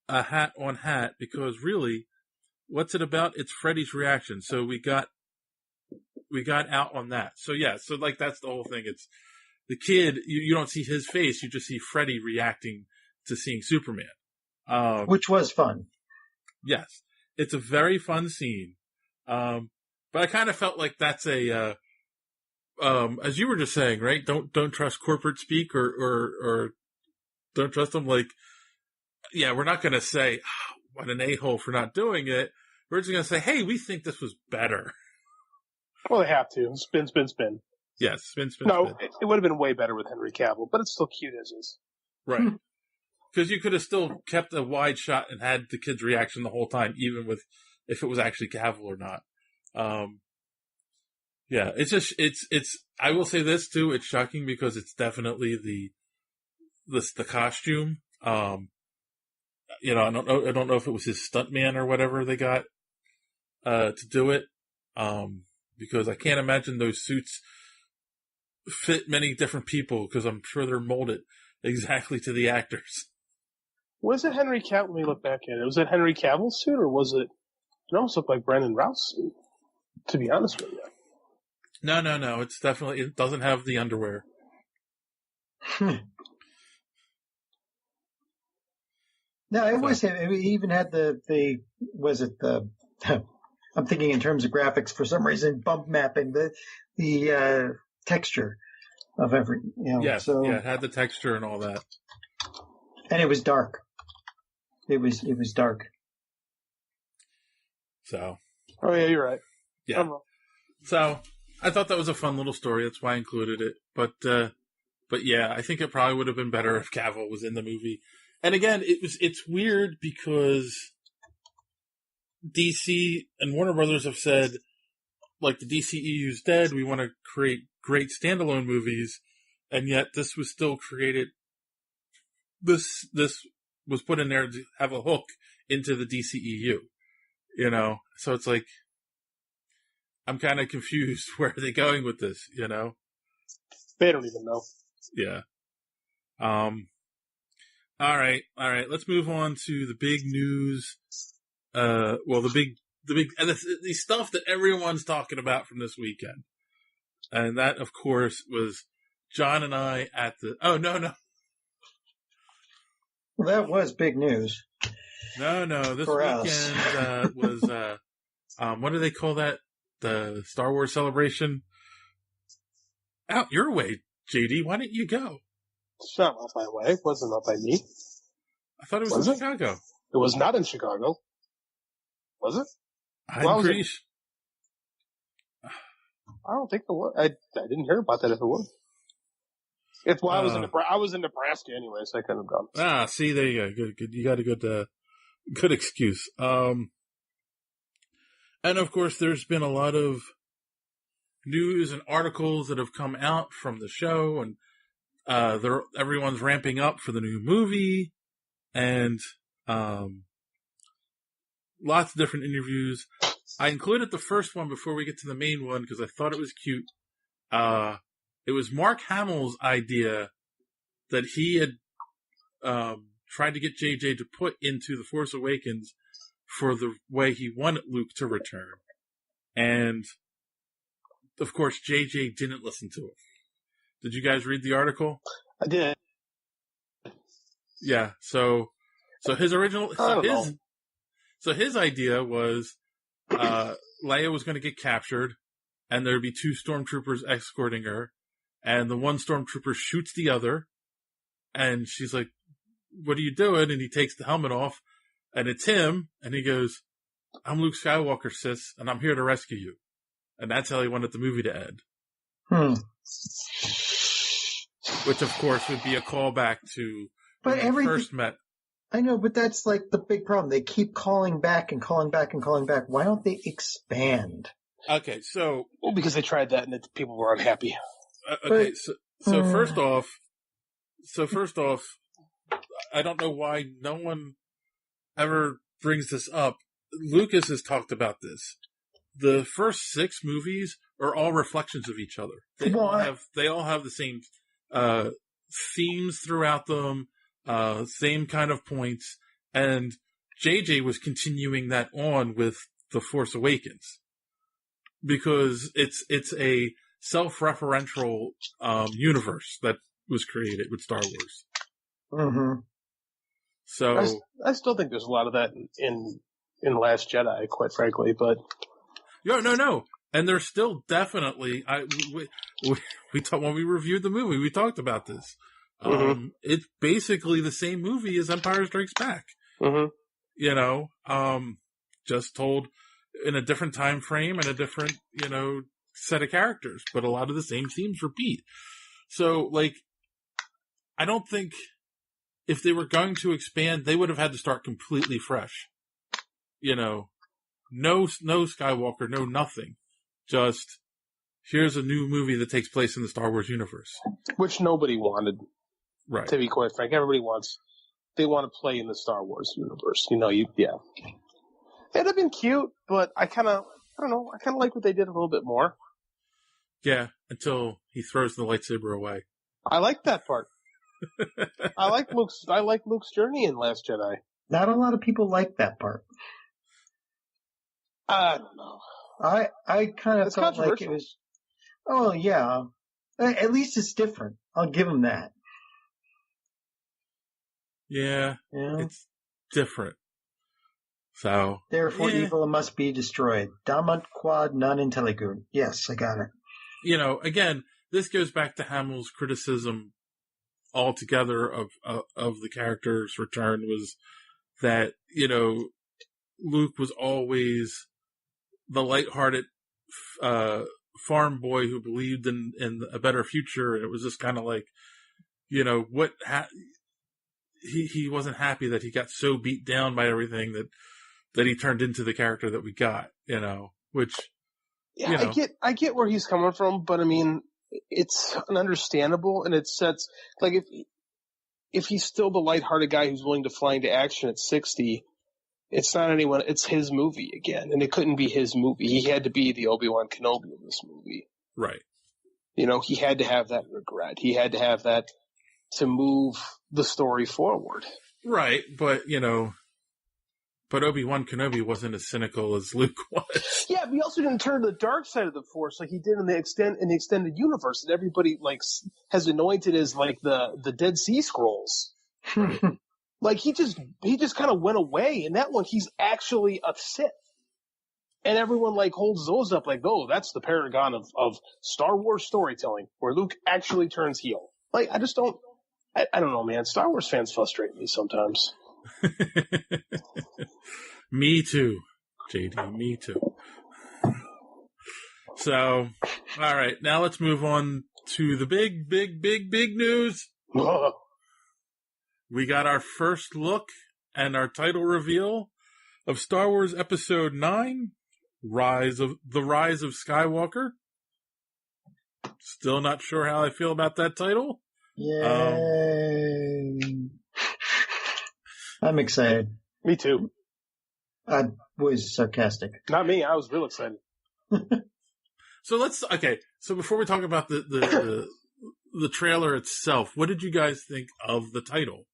a hat on hat, because really, what's it about? It's Freddy's reaction. So we got out on that. So yeah, so like that's the whole thing. It's the kid, you don't see his face, you just see Freddy reacting to seeing Superman. Which was fun. Yes. It's a very fun scene. But I kind of felt like that's a, as you were just saying, right? Don't trust corporate speak or don't trust them. Like, yeah, we're not going to say, oh, what an a-hole for not doing it. We're just going to say, hey, we think this was better. Well, they have to. Spin, spin, spin. Yes, spin. No, it would have been way better with Henry Cavill, but it's still cute as is. Right. Because you could have still kept a wide shot and had the kid's reaction the whole time, even with if it was actually Cavill or not. Yeah, it's just, I will say this too, it's shocking because it's definitely the costume. You know, I don't know if it was his stuntman or whatever they got, to do it. Because I can't imagine those suits fit many different people, because I'm sure they're molded exactly to the actors. Was it Henry Cavill? Let me look back at it. Was it Henry Cavill's suit, or was it? It almost looked like Brandon Routh's suit, to be honest with you. No. It's definitely, it doesn't have the underwear. No, it was him. He even had the I'm thinking in terms of graphics for some reason, bump mapping, the texture of every, you know. Yes, so, yeah, it had the texture and all that. And it was dark. It was dark. So. Oh yeah, you're right. Yeah. So I thought that was a fun little story. That's why I included it. But yeah, I think it probably would have been better if Cavill was in the movie. And again, it's weird because DC and Warner Brothers have said, like, the DCEU is dead. We want to create great standalone movies, and yet this was still created. This was put in there to have a hook into the DCEU, you know. So it's like, I'm kind of confused. Where are they going with this? You know, they don't even know. Yeah. All right. Let's move on to the big news. The big, and the stuff that everyone's talking about from this weekend. And that, of course, was John and I at the, oh, no. Well, that was big news. No, this weekend, was, what do they call that? The Star Wars celebration? Out your way, JD. Why didn't you go? It's not up my way. It wasn't up by me. I thought it was in Chicago. It was not in Chicago. Was it? I'm pretty sure. I don't think it was. I didn't hear about that if it was. I was in Nebraska anyway, so I couldn't have gone. See, there you go. Good. You got a good excuse. And of course, there's been a lot of news and articles that have come out from the show, and everyone's ramping up for the new movie, and lots of different interviews. I included the first one before we get to the main one because I thought it was cute. It was Mark Hamill's idea that he had tried to get JJ to put into The Force Awakens for the way he wanted Luke to return. And, of course, JJ didn't listen to him. Did you guys read the article? I did. Yeah. So his original, so his idea was, Leia was going to get captured, and there'd be 2 stormtroopers escorting her, and the one stormtrooper shoots the other, and she's like, "What are you doing?" And he takes the helmet off, and it's him, and he goes, "I'm Luke Skywalker, sis, and I'm here to rescue you." And that's how he wanted the movie to end. Which, of course, would be a callback to when they first met. I know, but that's like the big problem. They keep calling back and calling back and calling back. Why don't they expand? Okay, so... Well, because they tried that and people were unhappy. Okay, so first off, I don't know why no one ever brings this up. Lucas has talked about this. The first 6 movies are all reflections of each other. They all have the same themes throughout them, same kind of points, and JJ was continuing that on with The Force Awakens because it's a self-referential universe that was created with Star Wars. Mm-hmm. So I still think there's a lot of that in Last Jedi, quite frankly, but no. And there's still definitely, we talked when we reviewed the movie, we talked about this. It's basically the same movie as Empire Strikes Back. You know, just told in a different time frame and a different, set of characters, but a lot of the same themes repeat. So, like, I don't think if they were going to expand, they would have had to start completely fresh. No Skywalker, no nothing. Just, here's a new movie that takes place in the Star Wars universe. Which nobody wanted, right? To be quite frank. Everybody they want to play in the Star Wars universe. It'd have been cute, but I kind of like what they did a little bit more. Yeah, until he throws the lightsaber away. I like that part. I like Luke's journey in Last Jedi. Not a lot of people like that part. I don't know. I kind of felt like it was. Oh yeah, at least it's different. I'll give him that. Yeah, it's different. So therefore, evil must be destroyed. Damant quad non intelligut. Yes, I got it. Again, this goes back to Hamill's criticism altogether of the character's return was that Luke was always the lighthearted farm boy who believed in a better future, and it was just kind of like, he wasn't happy that he got so beat down by everything that he turned into the character that we got, which. Yeah, I get where he's coming from, but I mean, it's understandable, and it sets like if he's still the lighthearted guy who's willing to fly into action at 60. It's not anyone. It's his movie again, and it couldn't be his movie. He had to be the Obi-Wan Kenobi of this movie, right? He had to have that regret. He had to have that to move the story forward, right? But Obi-Wan Kenobi wasn't as cynical as Luke was. Yeah, but he also didn't turn to the dark side of the Force like he did in the extended universe that everybody has anointed as like the Dead Sea Scrolls. Like he just kind of went away. In that one, he's actually a Sith, and everyone holds those up like, oh, that's the paragon of Star Wars storytelling, where Luke actually turns heel. Like I just don't. I don't know, man. Star Wars fans frustrate me sometimes. Me too, JD. Me too. So, all right, now let's move on to the big news. We got our first look and our title reveal of Star Wars Episode 9, Rise of Skywalker. Still not sure how I feel about that title. Yay. I'm excited. Me too. I was sarcastic. Not me. I was real excited. So before we talk about the trailer itself, what did you guys think of the title?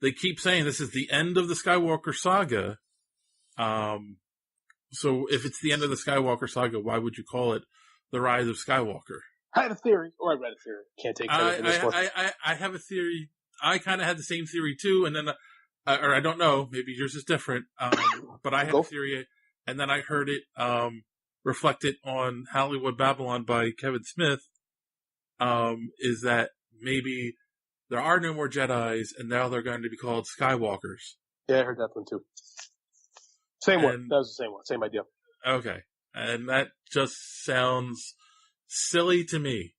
They keep saying this is the end of the Skywalker saga. So if it's the end of the Skywalker saga, why would you call it The Rise of Skywalker? I had a theory, or I read a theory. Can't take credit for this one. I have a theory. I kind of had the same theory too, and then, or I don't know, maybe yours is different. But I had a theory, and then I heard it reflected on Hollywood Babylon by Kevin Smith. Is that maybe there are no more Jedis, and now they're going to be called Skywalkers? Yeah, I heard that one too. Same one. That was the same one. Same idea. Okay, and that just sounds silly to me.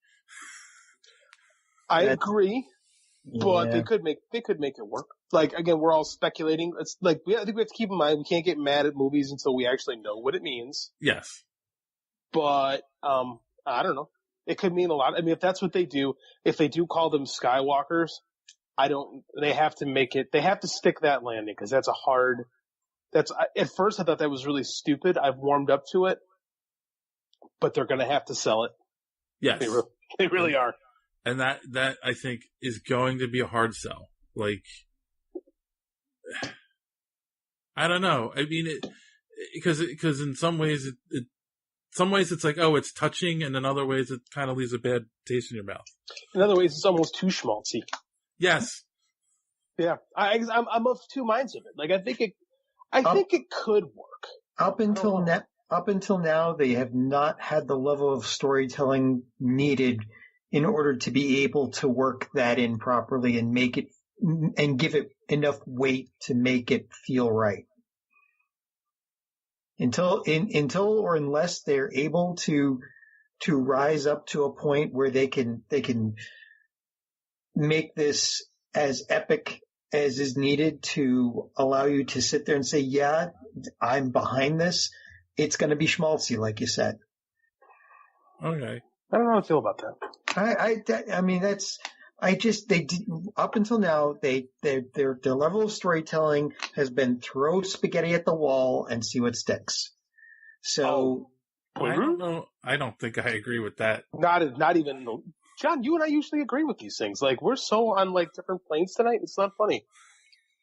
I agree, but they could make it work. Like, again, we're all speculating. It's like I think we have to keep in mind we can't get mad at movies until we actually know what it means. Yes, but I don't know. It could mean a lot. I mean, if that's what they do, if they do call them Skywalkers, they have to make it. They have to stick that landing because that's a hard. At first I thought that was really stupid. I've warmed up to it, but they're going to have to sell it. Yes, they really are. And that I think is going to be a hard sell. Like, I don't know. I mean, because in some ways it's like, oh, it's touching, and in other ways it kind of leaves a bad taste in your mouth. In other ways, it's almost too schmaltzy. Yes. Yeah, I'm of two minds of it. Like, I think it could work. Up until now, they have not had the level of storytelling needed in order to be able to work that in properly and make it and give it enough weight to make it feel right. Until or unless they're able to rise up to a point where they can make this as epic as is needed to allow you to sit there and say, yeah, I'm behind this. It's going to be schmaltzy, like you said. Okay. I don't know how I feel about that. I mean, they did, up until now, their level of storytelling has been throw spaghetti at the wall and see what sticks. So. I don't know. I don't think I agree with that. Not even, John, you and I usually agree with these things. Like, we're so on, like, different planes tonight. It's not funny.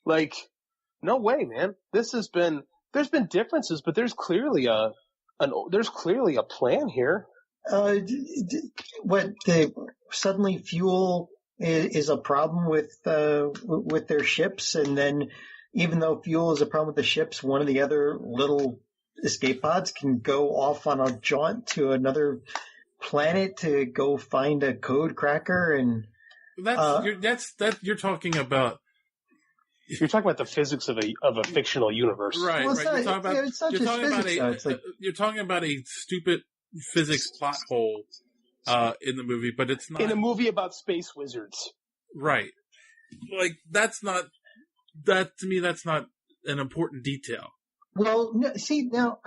Like, no way, man. There's been differences, but there's clearly a plan here. Suddenly fuel is a problem with their ships, and then even though fuel is a problem with the ships, one of the other little escape pods can go off on a jaunt to another planet to go find a code cracker, and you're talking about. You're talking about the physics of a fictional universe, right? Well, right. You're talking about a stupid physics plot hole in the movie, but it's not in a movie about space wizards, right? Like, that's not to me. That's not an important detail. Well, see, now,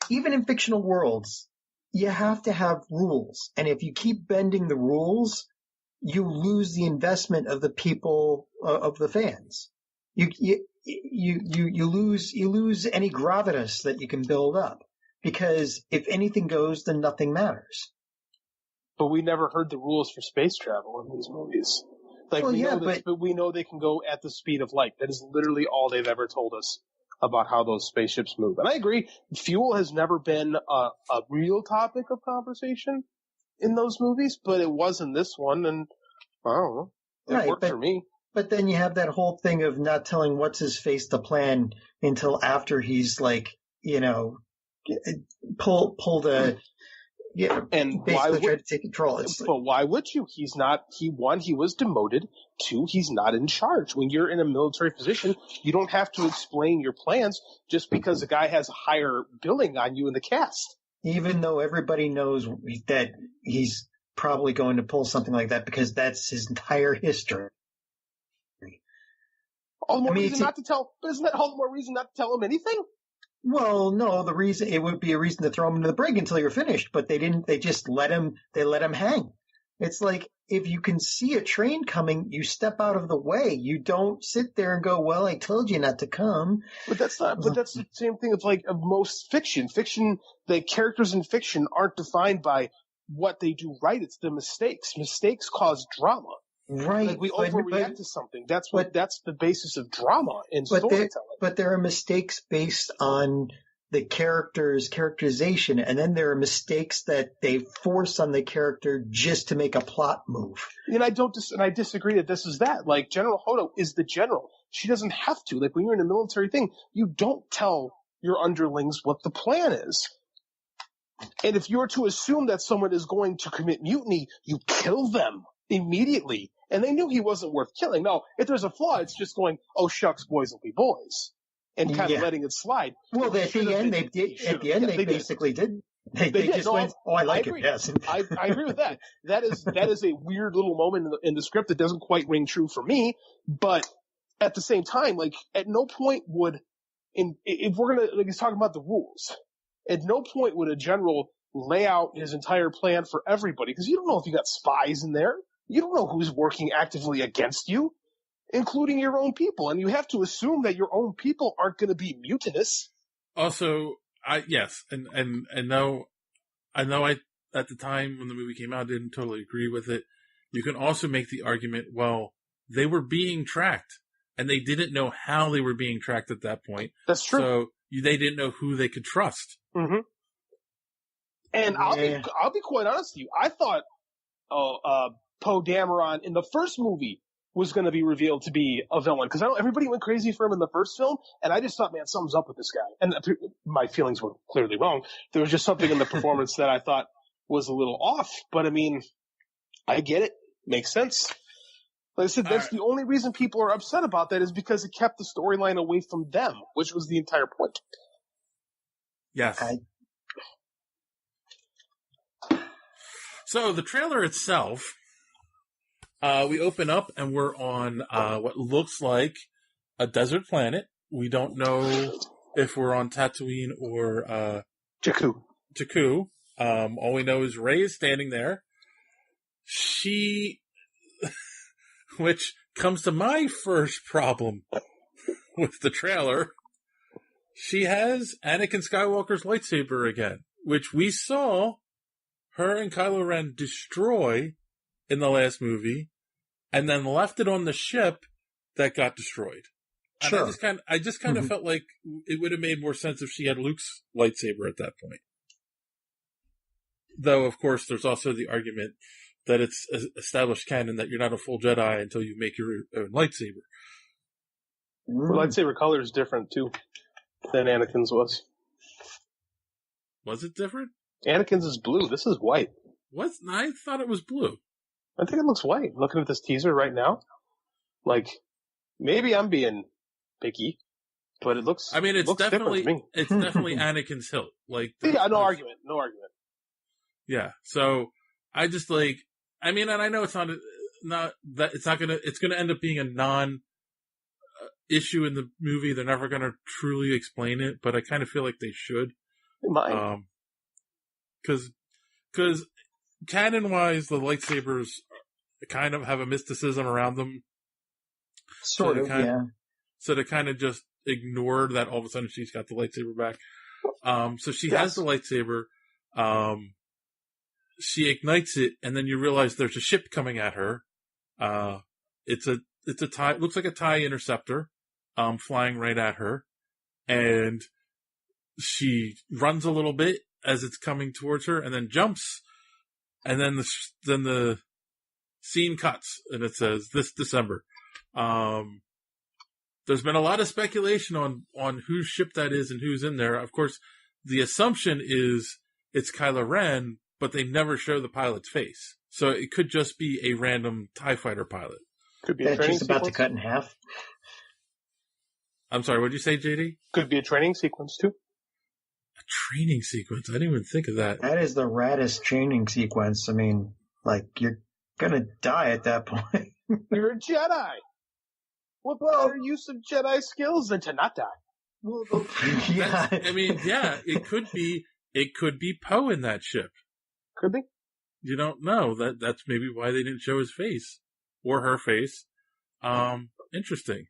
even in fictional worlds, you have to have rules, and if you keep bending the rules, you lose the investment of the people, of the fans. You lose any gravitas that you can build up, because if anything goes, then nothing matters. But we never heard the rules for space travel in these movies. Like, but we know they can go at the speed of light. That is literally all they've ever told us about how those spaceships move. And I agree, fuel has never been a real topic of conversation in those movies, but it was in this one, and I don't know. It worked for me. But then you have that whole thing of not telling what's his face the plan until after he's like, pull the. Yeah, and why would try to take control? But why would you? He was demoted. 2, he's not in charge. When you're in a military position, you don't have to explain your plans just because a guy has a higher billing on you in the cast. Even though everybody knows that he's probably going to pull something like that because that's his entire history. All the more reason not to tell. Isn't that all the more reason not to tell him anything? Well, no, it would be a reason to throw him into the brig until you're finished, but they didn't. They just let him hang. It's like, if you can see a train coming, you step out of the way. You don't sit there and go, well, I told you not to come. But that's the same thing of most fiction. The characters in fiction aren't defined by what they do right. It's the mistakes. Mistakes cause drama. Right. Like, we overreact to something. That's the basis of drama in storytelling. But there are mistakes based on the character's characterization, and then there are mistakes that they force on the character just to make a plot move. And I disagree that this is that. Like, General Hodo is the general. She doesn't have to. Like, when you're in a military thing, you don't tell your underlings what the plan is. And if you're to assume that someone is going to commit mutiny, you kill them immediately. And they knew he wasn't worth killing. No, if there's a flaw, it's just going, oh, shucks, boys will be boys. And kind of letting it slide. Well, at the end, they did. At the end, they basically did. They just went, "Oh, I like it." Yes, I agree with that. That is a weird little moment in the script that doesn't quite ring true for me. But at the same time, like, at no point would, if we're gonna, like, he's talking about the rules, at no point would a general lay out his entire plan for everybody, because you don't know if you got spies in there. You don't know who's working actively against you, including your own people. And you have to assume that your own people aren't going to be mutinous. Also, yes, and no, I know at the time when the movie came out, I didn't totally agree with it. You can also make the argument, well, they were being tracked, and they didn't know how they were being tracked at that point. That's true. So they didn't know who they could trust. Mm-hmm. And I'll be quite honest with you. I thought Poe Dameron in the first movie was going to be revealed to be a villain, because I know everybody went crazy for him in the first film, and I just thought, man, something's up with this guy. And my feelings were clearly wrong. There was just something in the performance that I thought was a little off. But I mean, I get it. Makes sense. Like I said, that's the only reason people are upset about that, is because it kept the storyline away from them, which was the entire point. Yes. So the trailer itself, we open up and we're on what looks like a desert planet. We don't know if we're on Tatooine or Jakku. All we know is Rey is standing there. Which comes to my first problem with the trailer. She has Anakin Skywalker's lightsaber again, which we saw her and Kylo Ren destroy in the last movie, and then left it on the ship that got destroyed. Sure. And I just kind of felt like it would have made more sense if she had Luke's lightsaber at that point. Though, of course, there's also the argument that it's established canon that you're not a full Jedi until you make your own lightsaber. Well, lightsaber color is different, too, than Anakin's was. Was it different? Anakin's is blue. This is white. What? I thought it was blue. I think it looks white. Looking at this teaser right now, like, maybe I'm being picky, but it looks. I mean, it's definitely Anakin's hilt. Like, no argument. Yeah. So I just like. I mean, and I know it's not that it's not gonna. It's gonna end up being a non issue in the movie. They're never gonna truly explain it, but I kind of feel like they should. They might. Because canon-wise, the lightsabers kind of have a mysticism around them. Sort of, yeah. So to kind of just ignore that all of a sudden she's got the lightsaber back. So she has the lightsaber. She ignites it, and then you realize there's a ship coming at her. It's a TIE, looks like a TIE interceptor, flying right at her. And she runs a little bit as it's coming towards her, and then jumps, and then the scene cuts, and it says this December. There's been a lot of speculation on whose ship that is and who's in there. Of course, the assumption is it's Kylo Ren, but they never show the pilot's face, so it could just be a random TIE fighter pilot. Could be a training she's about to cut in half. I'm sorry, what did you say, JD? Could be a training sequence too. A training sequence? I didn't even think of that. That is the raddest training sequence. I mean, like, you're gonna die at that point. You're a Jedi. What better use of Jedi skills than to not die? Yeah. I mean, yeah, it could be Poe in that ship. Could be. You don't know. That's maybe why they didn't show his face or her face. Interesting.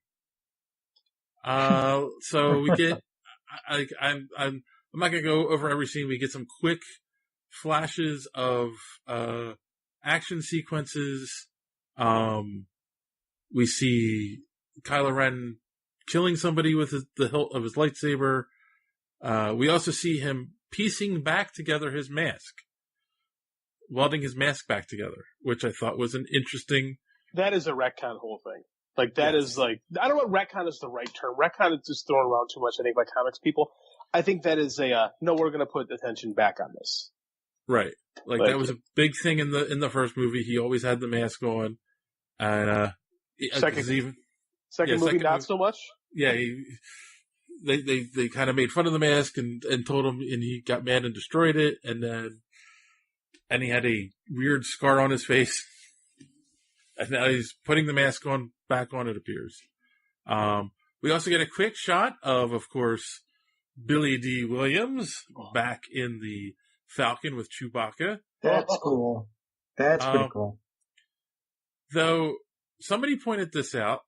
So we get, I'm not going to go over every scene. We get some quick flashes of, action sequences. We see Kylo Ren killing somebody with the hilt of his lightsaber. We also see him piecing back together his mask, welding his mask back together, which I thought was an interesting. That is a retcon whole thing. Like, that is like, I don't know what retcon is the right term. Retcon is just thrown around too much, I think, by comics people. I think that is no, we're going to put attention back on this. Right. Like that was a big thing in the first movie. He always had the mask on. And, second movie, not so much? Yeah. They kind of made fun of the mask and told him, and he got mad and destroyed it. And he had a weird scar on his face. And now he's putting the mask back on, it appears. We also get a quick shot of course, Billy D. Williams back in the Falcon with Chewbacca. That's cool. That's pretty cool. Though somebody pointed this out,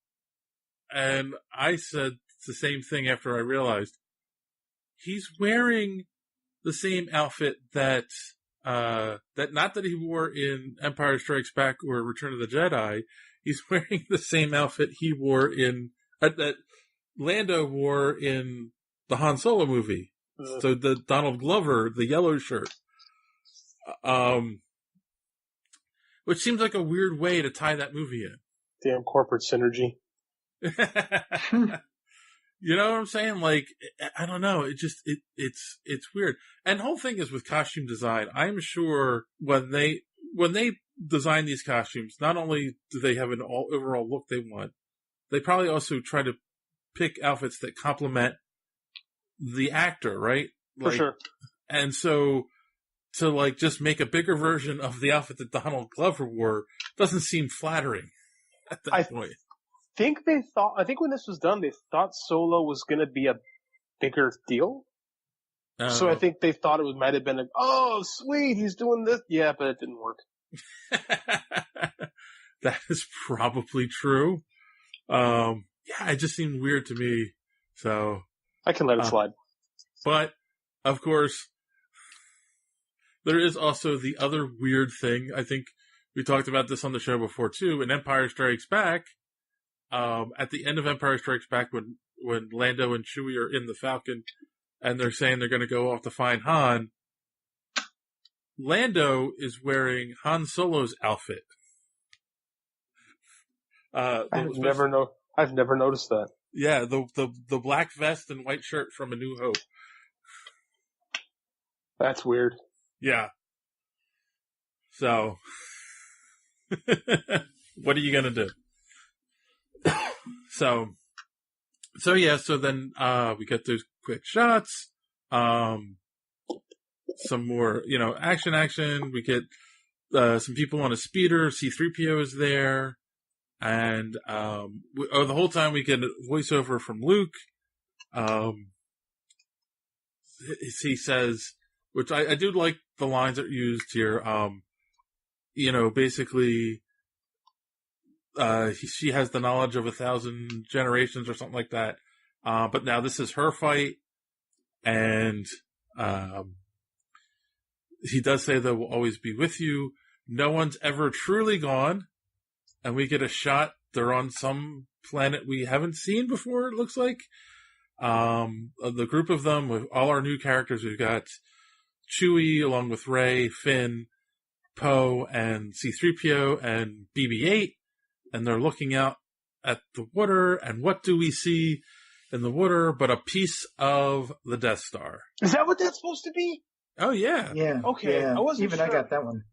and I said the same thing after I realized he's wearing the same outfit that not that he wore in Empire Strikes Back or Return of the Jedi. He's wearing the same outfit he wore in that Lando wore in the Han Solo movie. So the Donald Glover, the yellow shirt. Which seems like a weird way to tie that movie in. Damn corporate synergy. You know what I'm saying? Like, I don't know. It's weird. And the whole thing is with costume design. I'm sure when they design these costumes, not only do they have an overall look they want, they probably also try to pick outfits that complement the actor, right? For sure. And so to like just make a bigger version of the outfit that Donald Glover wore doesn't seem flattering at that point. I think when this was done, they thought Solo was going to be a bigger deal. So I think they thought it might have been like, oh, sweet, he's doing this. Yeah, but it didn't work. That is probably true. Yeah, it just seemed weird to me. So I can let it slide. But, of course, there is also the other weird thing. I think we talked about this on the show before, too. In Empire Strikes Back, at the end of Empire Strikes Back, when Lando and Chewie are in the Falcon, and they're saying they're going to go off to find Han, Lando is wearing Han Solo's outfit. I've never noticed that. Yeah, the black vest and white shirt from A New Hope. That's weird. Yeah. So, what are you gonna do? So then we get those quick shots. Some more, action. We get some people on a speeder. C-3PO is there. And the whole time we get a voiceover from Luke. He says, which I do like the lines that are used here. Basically, she has the knowledge of 1,000 generations or something like that. But now this is her fight, and he does say that we'll always be with you. No one's ever truly gone. And we get a shot. They're on some planet we haven't seen before, it looks like. The group of them, with all our new characters, we've got Chewie along with Rey, Finn, Poe, and C-3PO, and BB-8. And they're looking out at the water. And what do we see in the water but a piece of the Death Star? Is that what that's supposed to be? Oh, yeah. Yeah. Okay. Yeah. I wasn't sure. I got that one.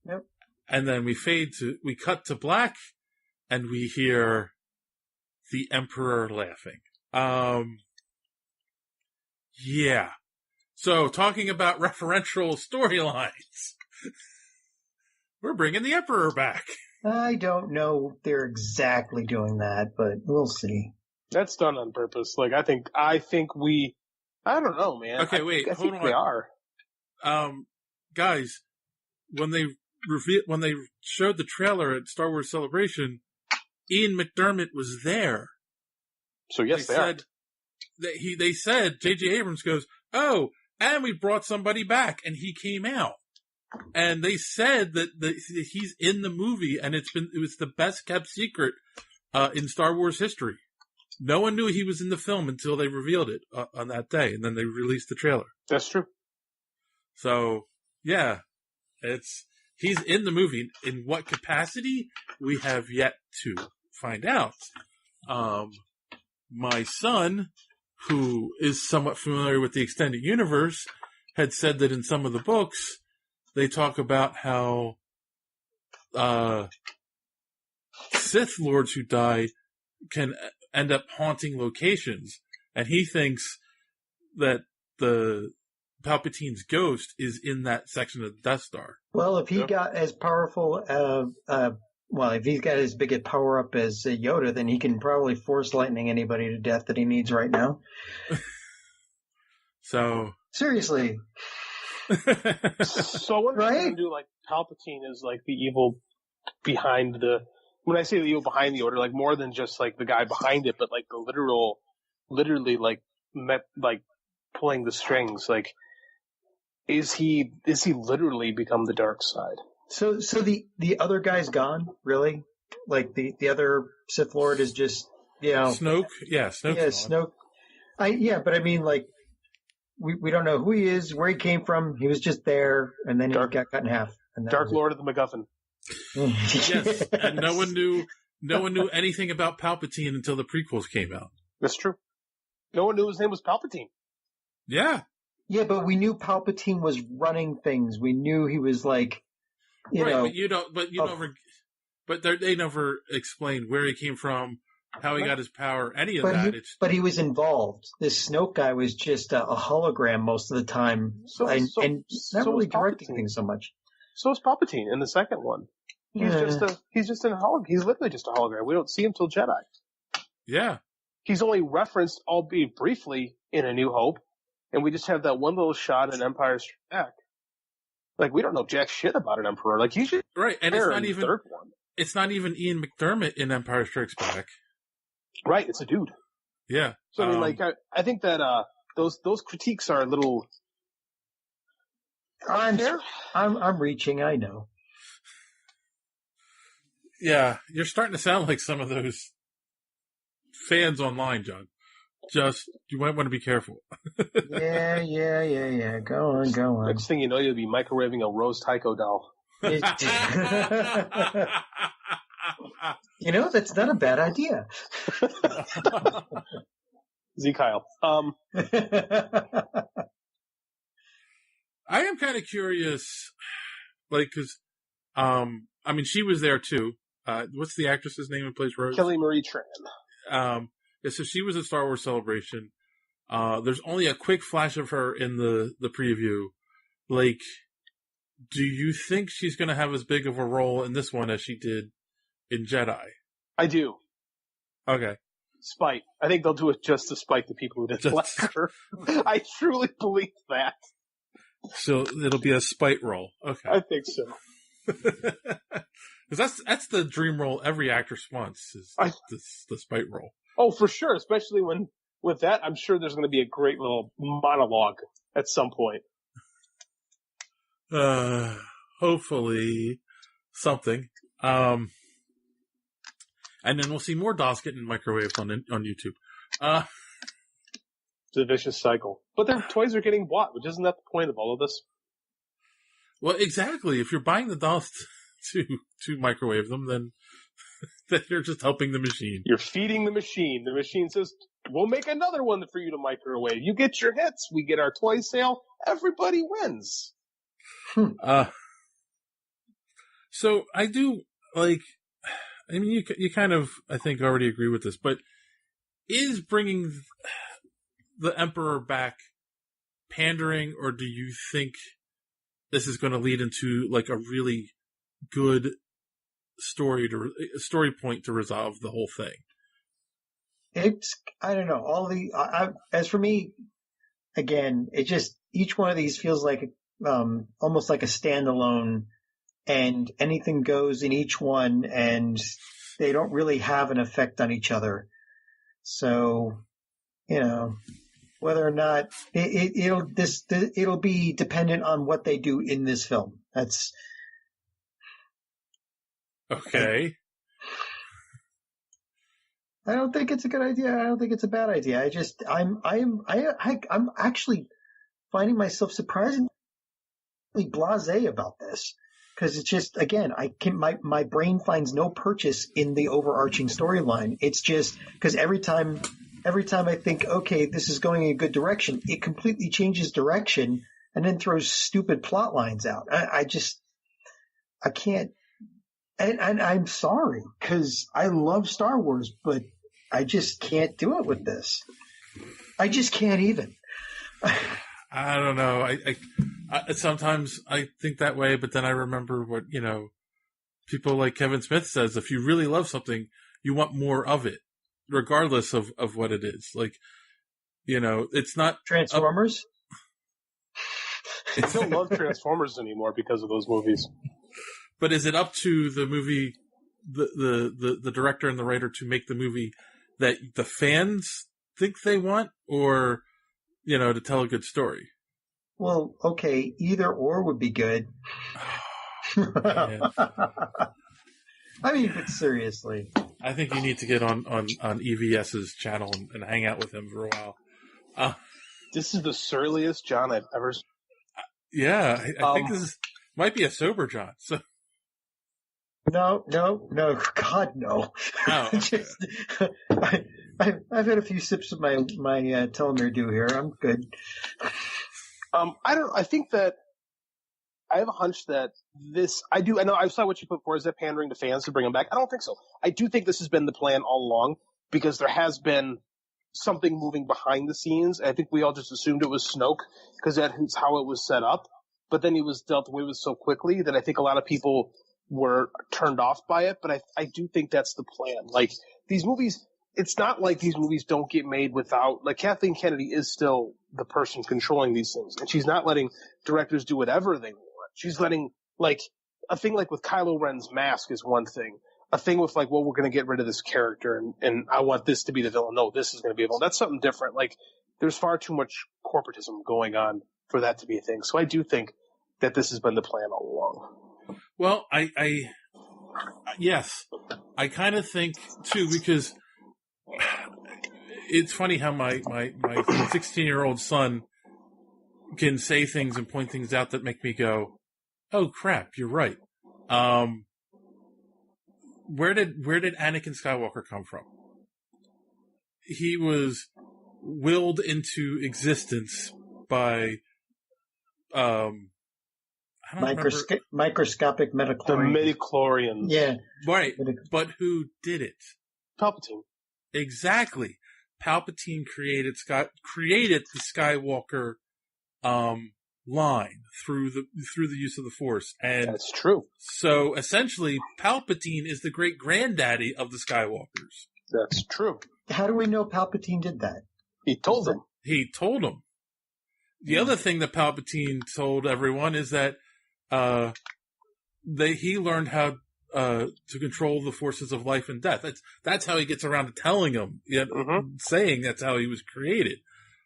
Yep. And then we cut to black, and we hear the Emperor laughing. Yeah. So, talking about referential storylines, we're bringing the Emperor back. I don't know if they're exactly doing that, but we'll see. That's done on purpose. Like, I think I don't know, man. Okay, wait, hold on. They are. Guys, when they showed the trailer at Star Wars Celebration, Ian McDermott was there. So yes, they are. They said, J.J. Abrams goes, oh, and we brought somebody back, and he came out. And they said that he's in the movie, and it was the best kept secret in Star Wars history. No one knew he was in the film until they revealed it on that day, and then they released the trailer. That's true. So, yeah, he's in the movie. In what capacity, we have yet to find out. My son, who is somewhat familiar with the extended universe, had said that in some of the books, they talk about how Sith Lords who die can end up haunting locations, and he thinks that the Palpatine's ghost is in that section of the Death Star. Well, if he got as powerful, if he's got as big a power up as Yoda, then he can probably force lightning anybody to death that he needs right now. So seriously. So what are going to do? Like Palpatine is like the evil behind the. When I say the evil behind the Order, like more than just like the guy behind it, but like the literally like pulling the strings. Like, is he literally become the dark side? So the other guy's gone, really? Like the other Sith Lord is just, Snoke? Yeah, Snoke's yeah, Snoke. But I mean, like, we don't know who he is, where he came from. He was just there, and then he got cut in half. And Dark Lord of the MacGuffin. Yes, and no one knew anything about Palpatine until the prequels came out. That's true. No one knew his name was Palpatine. Yeah. Yeah, but we knew Palpatine was running things. We knew he was like, they never explained where he came from, how he got his power, any of that. But he was involved. This Snoke guy was just a hologram most of the time, and not really directing things so much. So is Palpatine in the second one. He's just in a hologram. He's literally just a hologram. We don't see him till Jedi. Yeah. He's only referenced, albeit briefly, in A New Hope, and we just have that one little shot in Empire Strikes Back. Like, we don't know jack shit about an Emperor. Like, he's just right, and it's not even the third one. It's not even Ian McDermott in Empire Strikes Back. Right, it's a dude. Yeah. So I mean, I think that those critiques are a little. I'm reaching. I know. Yeah, you're starting to sound like some of those fans online, John. You might want to be careful. Yeah. Go on. Next thing you know, you'll be microwaving a Rose Tycho doll. That's not a bad idea. Z Kyle. I am kind of curious, like, because, she was there too. What's the actress's name who plays Rose? Kelly Marie Tran. So she was at Star Wars Celebration. There's only a quick flash of her in the preview. Like, do you think she's going to have as big of a role in this one as she did in Jedi? I do. Okay. Spite. I think they'll do it just to spite the people who didn't like her. I truly believe that. So it'll be a spite role. Okay. I think so. Because that's the dream role every actress wants, is the spite role. Oh, for sure. Especially when, with that, I'm sure there's going to be a great little monologue at some point. Hopefully something. And then we'll see more dolls getting microwaved on YouTube. It's a vicious cycle. But their toys are getting bought, which isn't that the point of all of this? Well, exactly. If you're buying the dolls to microwave them, then you're just helping the machine. You're feeding the machine. The machine says, we'll make another one for you to microwave. You get your hits. We get our toy sale. Everybody wins. So I do you kind of, I think, already agree with this, but is bringing the Emperor back pandering, or do you think this is going to lead into like a really good story point to resolve the whole thing? I don't know. As for me, again, it just, each one of these feels like almost like a standalone, and anything goes in each one, and they don't really have an effect on each other. So, whether or not it'll be dependent on what they do in this film. That's okay. I don't think it's a good idea. I don't think it's a bad idea. I'm actually finding myself surprisingly blasé about this because it's just, again, my brain finds no purchase in the overarching storyline. It's just because every time I think, okay, this is going in a good direction, it completely changes direction and then throws stupid plot lines out. I can't. And I'm sorry because I love Star Wars, but I just can't do it with this. I just can't even. I don't know. I sometimes I think that way, but then I remember what, people like Kevin Smith says, if you really love something, you want more of it, regardless of what it is. Like, it's not Transformers. I don't love Transformers anymore because of those movies. But is it up to the movie, the director and the writer to make the movie that the fans think they want, or, to tell a good story? Well, okay, either or would be good. I mean, but seriously. I think you need to get on EVS's channel and hang out with him for a while. This is the surliest John I've ever seen. Yeah, I think this might be a sober John. So. No, God, no. Oh, okay. I've had a few sips of my telomere dew here. I'm good. I think that I have a hunch that I know I saw what you put forward. Is that pandering to fans to bring them back? I don't think so. I do think this has been the plan all along because there has been something moving behind the scenes. I think we all just assumed it was Snoke because that's how it was set up. But then he was dealt away with so quickly that I think a lot of people were turned off by it. But I do think that's the plan. Like, these movies, it's not like these movies don't get made without, like, Kathleen Kennedy is still the person controlling these things. And she's not letting directors do whatever they want. She's letting, like, a thing like with Kylo Ren's mask is one thing. A thing with, like, well, we're going to get rid of this character and I want this to be the villain. No, this is going to be a villain. That's something different. Like, there's far too much corporatism going on for that to be a thing. So I do think that this has been the plan all along. Well, yes, I kind of think too, because it's funny how my 16-year-old son can say things and point things out that make me go, oh crap, you're right. Where did Anakin Skywalker come from? He was willed into existence by, microscopic midichlorians. The midichlorians. Yeah. Right. But who did it? Palpatine. Exactly. Palpatine created the Skywalker line through the use of the Force, and that's true. So essentially, Palpatine is the great granddaddy of the Skywalkers. That's true. How do we know Palpatine did that? He told them. He told them. The other thing that Palpatine told everyone is that he learned how to control the forces of life and death. That's how he gets around to telling them, saying that's how he was created.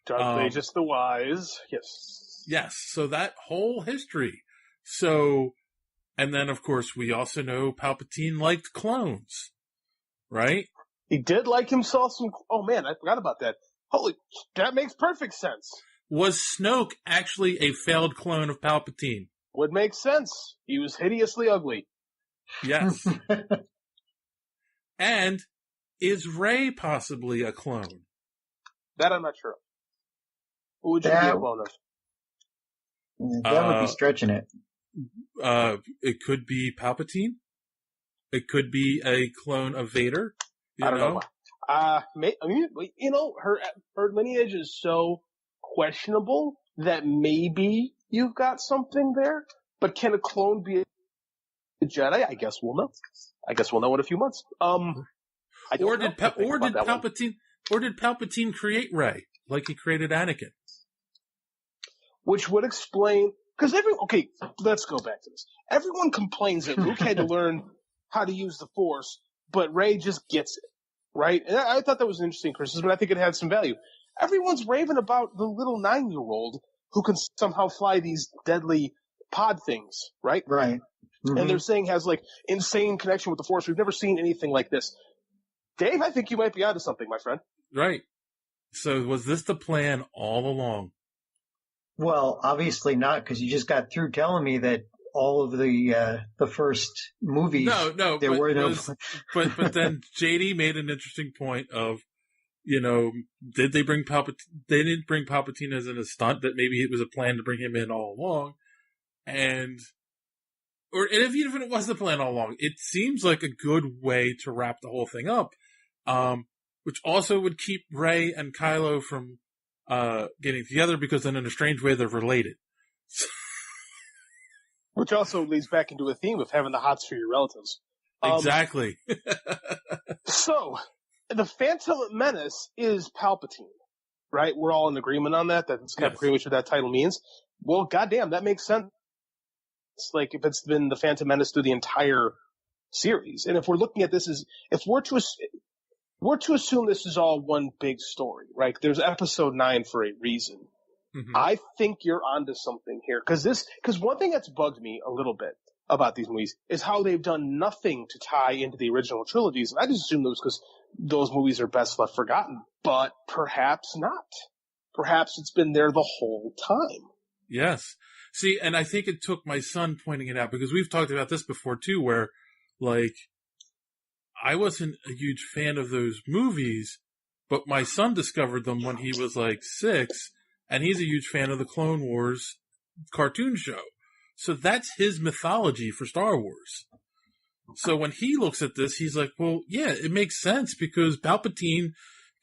Darth Aegis the Wise, yes. Yes, so that whole history. So, and then of course we also know Palpatine liked clones, right? He did like himself some. Oh man, I forgot about that. Holy, that makes perfect sense. Was Snoke actually a failed clone of Palpatine? Would make sense. He was hideously ugly. Yes. And is Rey possibly a clone? That I'm not sure of. Who would you be a clone of? That would be stretching it. It could be Palpatine. It could be a clone of Vader. I don't know. I mean, her lineage is so questionable that maybe you've got something there. But can a clone be a Jedi? I guess we'll know. I guess we'll know in a few months. Or did Palpatine create Rey like he created Anakin? Which would explain, because okay, let's go back to this. Everyone complains that Luke had to learn how to use the Force, but Rey just gets it, right? And I thought that was an interesting criticism, but I think it had some value. Everyone's raving about the little 9-year-old who can somehow fly these deadly pod things, right? Right. Mm-hmm. And they're saying has like insane connection with the Force. We've never seen anything like this. Dave, I think you might be onto something, my friend. Right. So was this the plan all along? Well, obviously not, because you just got through telling me that all of the first movies. No, there were no. but then JD made an interesting point of, did they bring Palpatine? They didn't bring Palpatine as in a stunt. That maybe it was a plan to bring him in all along, and if even if it was the plan all along, it seems like a good way to wrap the whole thing up. Which also would keep Rey and Kylo from getting together, because then in a strange way they're related. Which also leads back into a theme of having the hots for your relatives. Exactly. So, the Phantom Menace is Palpatine, right? We're all in agreement on that. That's kind of pretty much what that title means. Well, goddamn, that makes sense. Like, if it's been the Phantom Menace through the entire series. And if we're looking at this as, if we're to assume this is all one big story, right? There's episode 9 for a reason. Mm-hmm. I think you're onto something here. Because one thing that's bugged me a little bit about these movies is how they've done nothing to tie into the original trilogies. I just assume it was because those movies are best left forgotten. But perhaps not. Perhaps it's been there the whole time. Yes. See, and I think it took my son pointing it out, because we've talked about this before too, where, like, I wasn't a huge fan of those movies, but my son discovered them when he was like 6, and he's a huge fan of the Clone Wars cartoon show. So that's his mythology for Star Wars. So when he looks at this, he's like, well, yeah, it makes sense, because Palpatine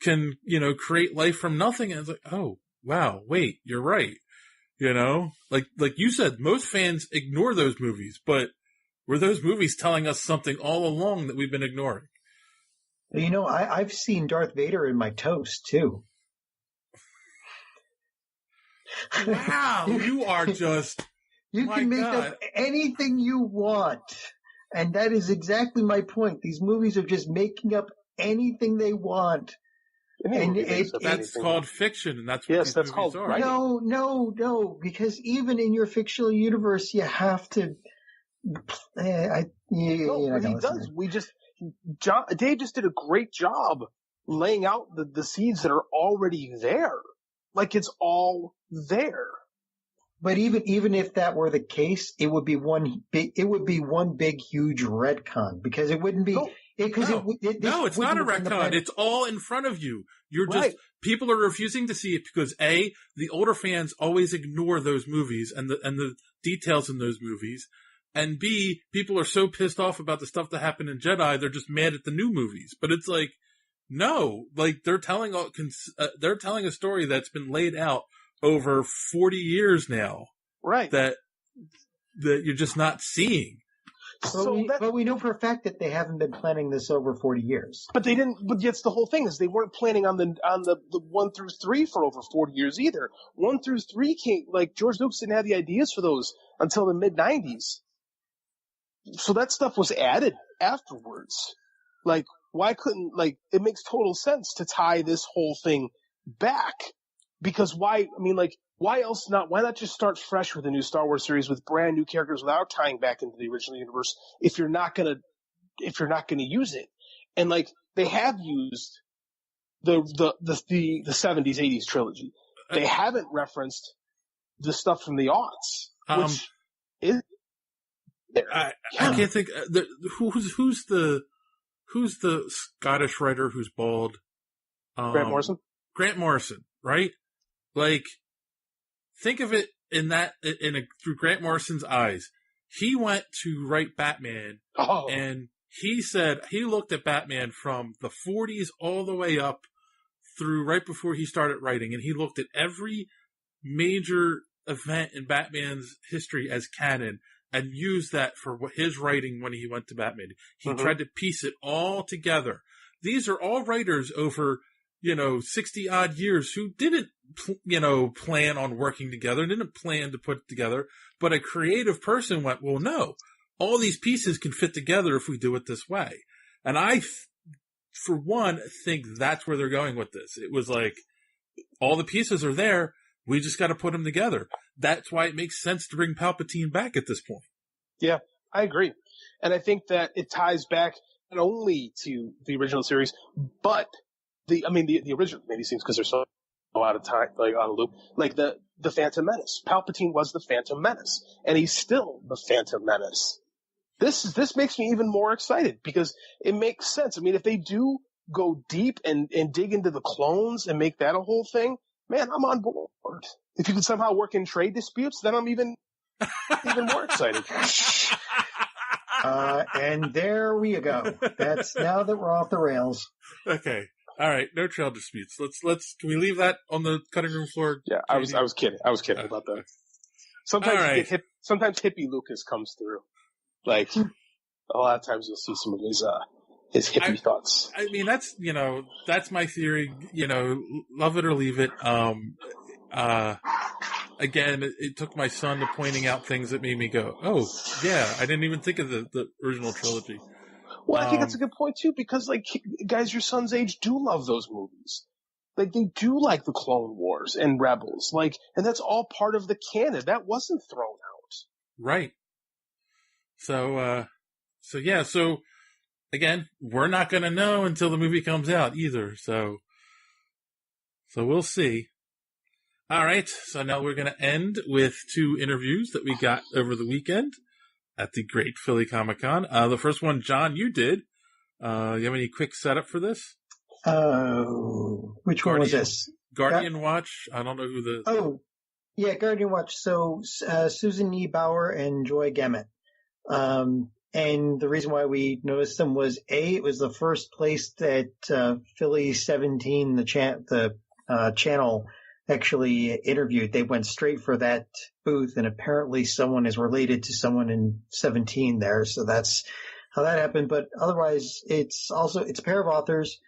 can, create life from nothing. And it's like, oh, wow, wait, you're right. Like you said, most fans ignore those movies, but were those movies telling us something all along that we've been ignoring? I've seen Darth Vader in my toast, too. Wow, you are just... You can make up anything you want. And that is exactly my point. These movies are just making up anything they want. And that's called fiction, and that's what these movies are. Right? No, because even in your fictional universe, you have to... he does. Dave just did a great job laying out the seeds that are already there. Like, it's all there. But even if that were the case, it would be one big huge retcon, because it wouldn't be. No, it's not a retcon. It's all in front of you. You're just people are refusing to see it because A, the older fans always ignore those movies and the details in those movies. And B, people are so pissed off about the stuff that happened in Jedi, they're just mad at the new movies. But it's like, no, like they're telling a story that's been laid out over 40 years now, right? That you're just not seeing. But we know for a fact that they haven't been planning this over 40 years. But they didn't. But that's the whole thing, is they weren't planning on the 1 through 3 for over 40 years either. 1 through 3 came, like, George Lucas didn't have the ideas for those until the mid 90s. So that stuff was added afterwards. Like, why couldn't, like, it makes total sense to tie this whole thing back. Because why else not? Why not just start fresh with a new Star Wars series with brand new characters without tying back into the original universe if you're not gonna use it? And, like, they have used the 70s, 80s trilogy. They haven't referenced the stuff from the aughts, which is I can't think who's the Scottish writer who's bald? Grant Morrison. Grant Morrison, right? Like, think of it through Grant Morrison's eyes. He went to write Batman, and he said he looked at Batman from the 40s all the way up through right before he started writing, and he looked at every major event in Batman's history as canon and used that for his writing when he went to Batman. He tried to piece it all together. These are all writers over 60 odd years who didn't, plan on working together, didn't plan to put it together, but a creative person went, well, no, all these pieces can fit together if we do it this way. And I, for one, think that's where they're going with this. It was like, all the pieces are there, we just got to put them together. That's why it makes sense to bring Palpatine back at this point. Yeah, I agree. And I think that it ties back only to the original series, but the original maybe seems because they're so out of time, like on a loop, like the Phantom Menace. Palpatine was the Phantom Menace, and he's still the Phantom Menace. This makes me even more excited because it makes sense. I mean, if they do go deep and dig into the clones and make that a whole thing, man, I'm on board. If you can somehow work in trade disputes, then I'm even more excited. And there we go. That's now that we're off the rails. Okay. All right. No trail disputes. Let's. Can we leave that on the cutting room floor? Yeah, I was kidding. I was kidding about that. Sometimes sometimes hippie Lucas comes through. Like a lot of times you'll see some of his hippie thoughts. I mean, that's my theory. Love it or leave it. Again, it took my son to pointing out things that made me go, "Oh, yeah, I didn't even think of the original trilogy." Well, I think that's a good point too, because like guys your son's age do love those movies. Like they do like the Clone Wars and Rebels, and that's all part of the canon. That wasn't thrown out. Right. So again, we're not going to know until the movie comes out either. So we'll see. All right. So now we're going to end with 2 interviews that we got over the weekend at the Great Philly Comic Con. The first one, John, you did. You have any quick setup for this? Which one was this? Guardian Watch. I don't know who the... Oh, yeah, Guardian Watch. So Susan Niebauer and Joy Gamet. And the reason why we noticed them was, it was the first place that Philly 17, the channel, actually interviewed. They went straight for that booth, and apparently someone is related to someone in 17 there. So that's how that happened. But otherwise, it's a pair of authors,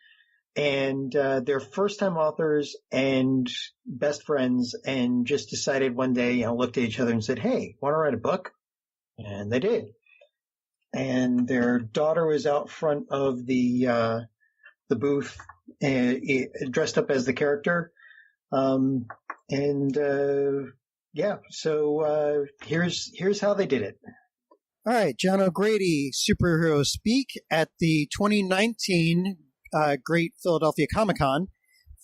and they're first-time authors and best friends, and just decided one day, looked at each other and said, "Hey, want to write a book?" And they did. And their daughter was out front of the booth, dressed up as the character. So here's how they did it. All right, John O'Grady, Superhero Speak at the 2019 Great Philadelphia Comic Con.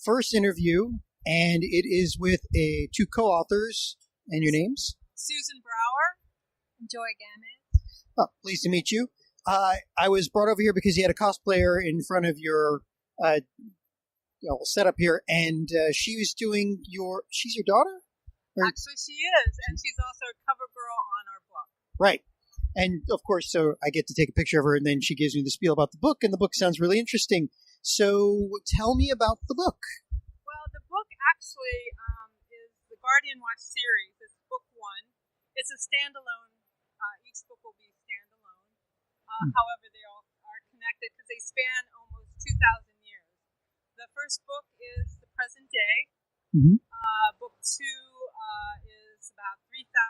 First interview, and it is with 2 co-authors. And your names? Susan Brower and Joy Gamet. Oh, pleased to meet you. I was brought over here because you had a cosplayer in front of your setup here, and she's your daughter? Actually, she is, and she's also a cover girl on our book. Right. And, of course, so I get to take a picture of her, and then she gives me the spiel about the book, and the book sounds really interesting. So tell me about the book. Well, the book actually is the Guardian Watch series. It's book 1. It's a standalone. Each book will be standalone. However, they all are connected because they span almost 2,000 years. The first book is the present day. Mm-hmm. Book 2 is about 303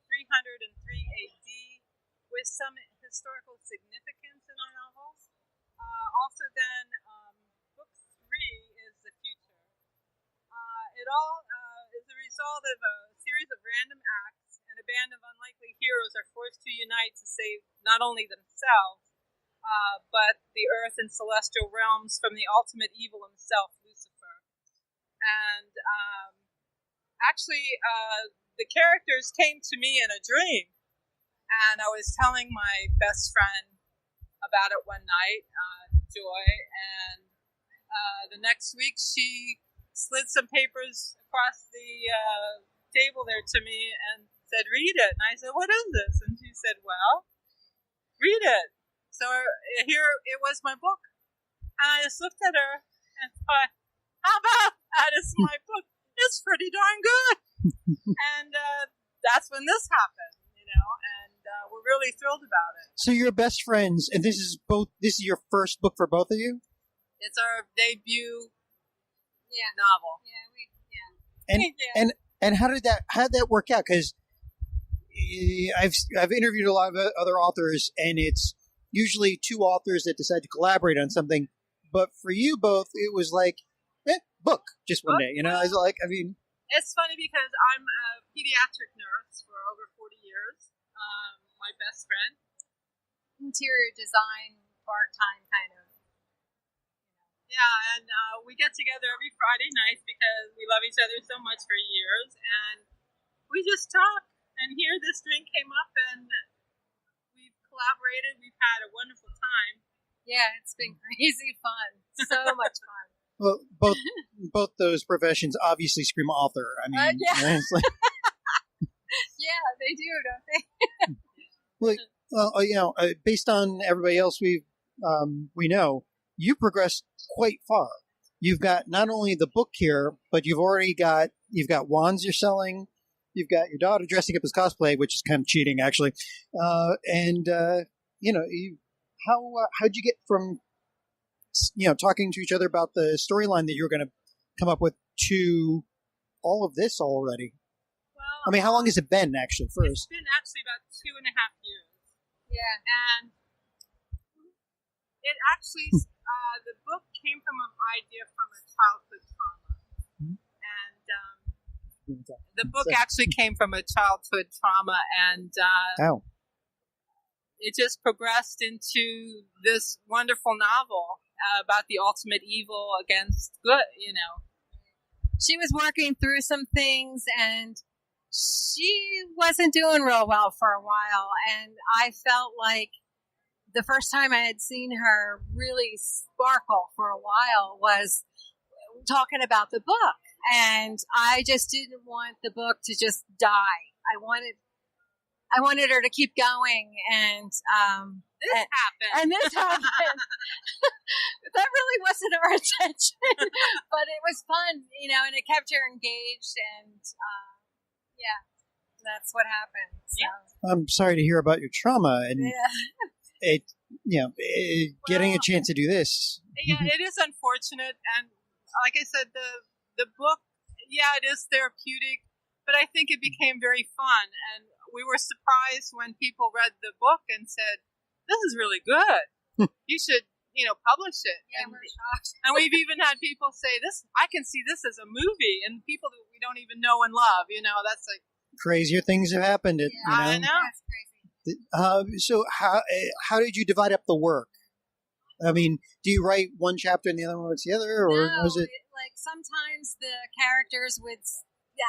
AD with some historical significance in our novels. Also then, book 3 is the future. It all is a result of a series of random acts, and a band of unlikely heroes are forced to unite to save not only themselves, but the earth and celestial realms from the ultimate evil himself, Lucifer. And actually, the characters came to me in a dream, and I was telling my best friend about it one night, Joy, and the next week she slid some papers across the table there to me and said, "Read it." And I said, "What is this?" And she said, "Well, read it." So here it was, my book. And I just looked at her and thought, how about that? It's my book. It's pretty darn good. And that's when this happened, and we're really thrilled about it. So you're best friends, and this is your first book for both of you? It's our debut novel. And how did that work out? Because I've interviewed a lot of other authors, and it's usually 2 authors that decide to collaborate on something. But for you both, it was like, book, just one day. It's funny because I'm a pediatric nurse for over 40 years. My best friend, interior design, part-time kind of. Yeah, and we get together every Friday night because we love each other so much for years, and we just talk. And here this drink came up, and we've collaborated. We've had a wonderful time. Yeah, it's been crazy fun. So much fun. Well, both those professions obviously scream author. I mean, yeah. it's like, yeah, they do, don't they? well, based on everybody else we know, you progressed quite far. You've got not only the book here, but you've got wands you're selling. You've got your daughter dressing up as cosplay, which is kind of cheating, actually. How'd you get from talking to each other about the storyline that you were going to come up with to all of this already? Well, I mean, how long has it been actually? First, it's been actually about 2.5 years. Yeah, and it actually the book came from an idea from a childhood trauma, and the book actually came from a childhood trauma, and it just progressed into this wonderful novel about the ultimate evil against good. She was working through some things, and she wasn't doing real well for a while, and I felt like the first time I had seen her really sparkle for a while was talking about the book, and I just didn't want the book to just die. I wanted her to keep going, and this happened. And this happened. That really wasn't our intention, but it was fun, and it kept her engaged, and that's what happened. So. Yeah. I'm sorry to hear about your trauma, and getting a chance to do this. Yeah, it is unfortunate, and like I said, the book, it is therapeutic, but I think it became very fun, and we were surprised when people read the book and said, "This is really good. You should, publish it." Yeah, and we're shocked. And we've even had people say, "This, I can see this as a movie," and people that we don't even know and love. That's like crazier things have happened. I know. That's crazy. So how did you divide up the work? I mean, do you write one chapter and the other one the other, or was it like sometimes the characters would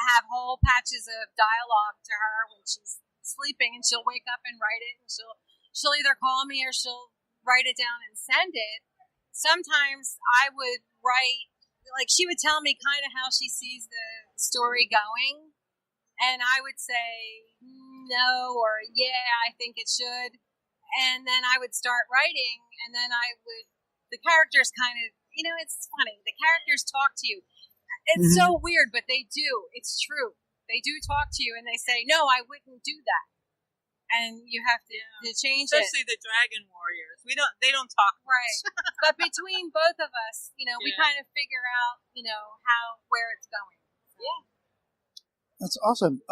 have whole patches of dialogue to her when she's sleeping, and she'll wake up and write it, and she'll either call me or she'll write it down and send it. Sometimes I would write, like she would tell me kind of how she sees the story going, and I would say no, or I think it should, and then I would start writing, and then the characters kind of, it's funny, the characters talk to you. It's so weird, but they do. It's true. They do talk to you, and they say, "No, I wouldn't do that," and you have to change Especially the dragon warriors. They don't talk much. Right. But between both of us, we kind of figure out, where it's going. Yeah. That's awesome.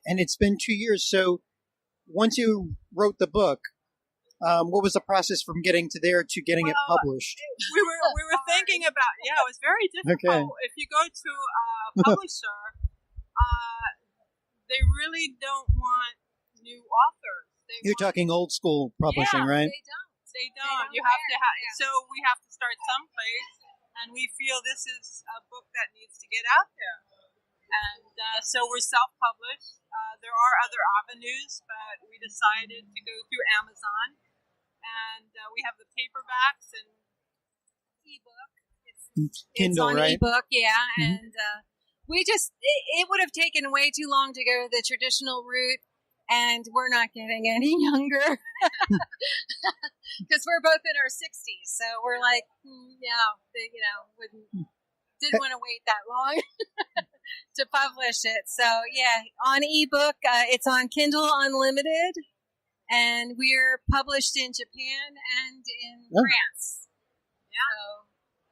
And it's been 2 years. So once you wrote the book, what was the process from getting to there to getting it published? We were thinking about, it was very difficult. Okay. If you go to a publisher, they really don't want new authors. You're talking old school publishing, right? They don't. You have to so we have to start someplace, and we feel this is a book that needs to get out there. And so we're self-published. There are other avenues, but we decided to go through Amazon. And we have the paperbacks and ebook. Kindle, it's on right? ebook, and we it would have taken way too long to go the traditional route, and we're not getting any younger because we're both in our 60s, so we're like, didn't want to wait that long to publish it. So on ebook, it's on Kindle Unlimited. And we're published in Japan and in France. Yeah.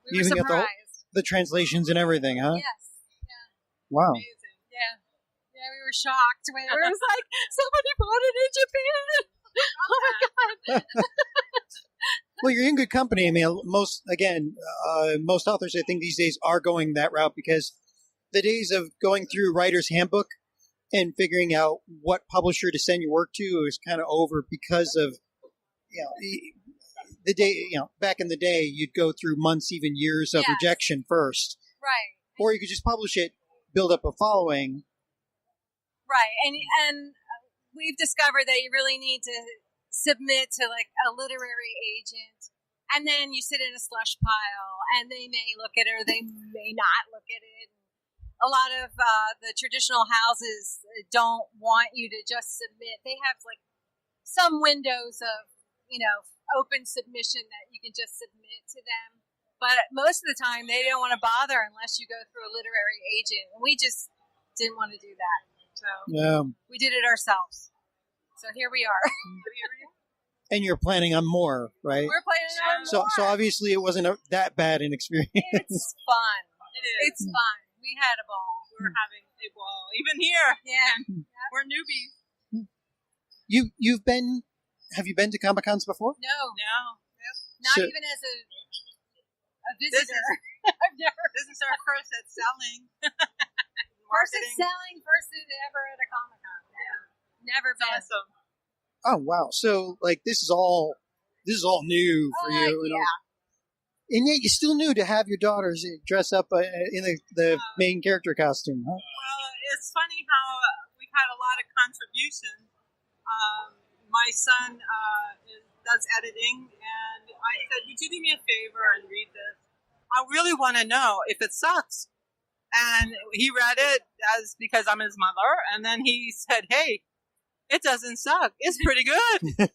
So we were surprised. Got the translations and everything, huh? Yes. Yeah. Wow. Amazing. Yeah. Yeah, we were shocked when it was like, somebody bought it in Japan. Oh my God. Well, you're in good company. I mean, most authors, I think, these days are going that route because the days of going through Writer's Handbook and figuring out what publisher to send your work to is kind of over because of, the day, back in the day, you'd go through months, even years of rejection first. Right. Or you could just publish it, build up a following. Right. And we've discovered that you really need to submit to like a literary agent, and then you sit in a slush pile, and they may look at it or they may not look at it. A lot of the traditional houses don't want you to just submit. They have like some windows of, open submission that you can just submit to them. But most of the time, they don't want to bother unless you go through a literary agent. And we just didn't want to do that. So we did it ourselves. So here we are. And you're planning on more, right? We're planning on more. So obviously it wasn't that bad an experience. It's fun. It's Mm. fun. We had a ball. We're having a ball. Even here. Yeah. We're newbies. Have you been to Comic-Cons before? No. Not So- even as a visitor. I've never. This is our first at selling. First at selling, first ever at a Comic-Con. Yeah. Never been. Awesome. Oh wow! So like this is all new for you, and yet you still knew to have your daughters dress up in the main character costume, huh? Well, it's funny how we've had a lot of contributions. My son does editing, and I said, "Would you do me a favor and read this? I really want to know if it sucks." And he read it because I'm his mother, and then he said, "Hey, it doesn't suck. It's pretty good."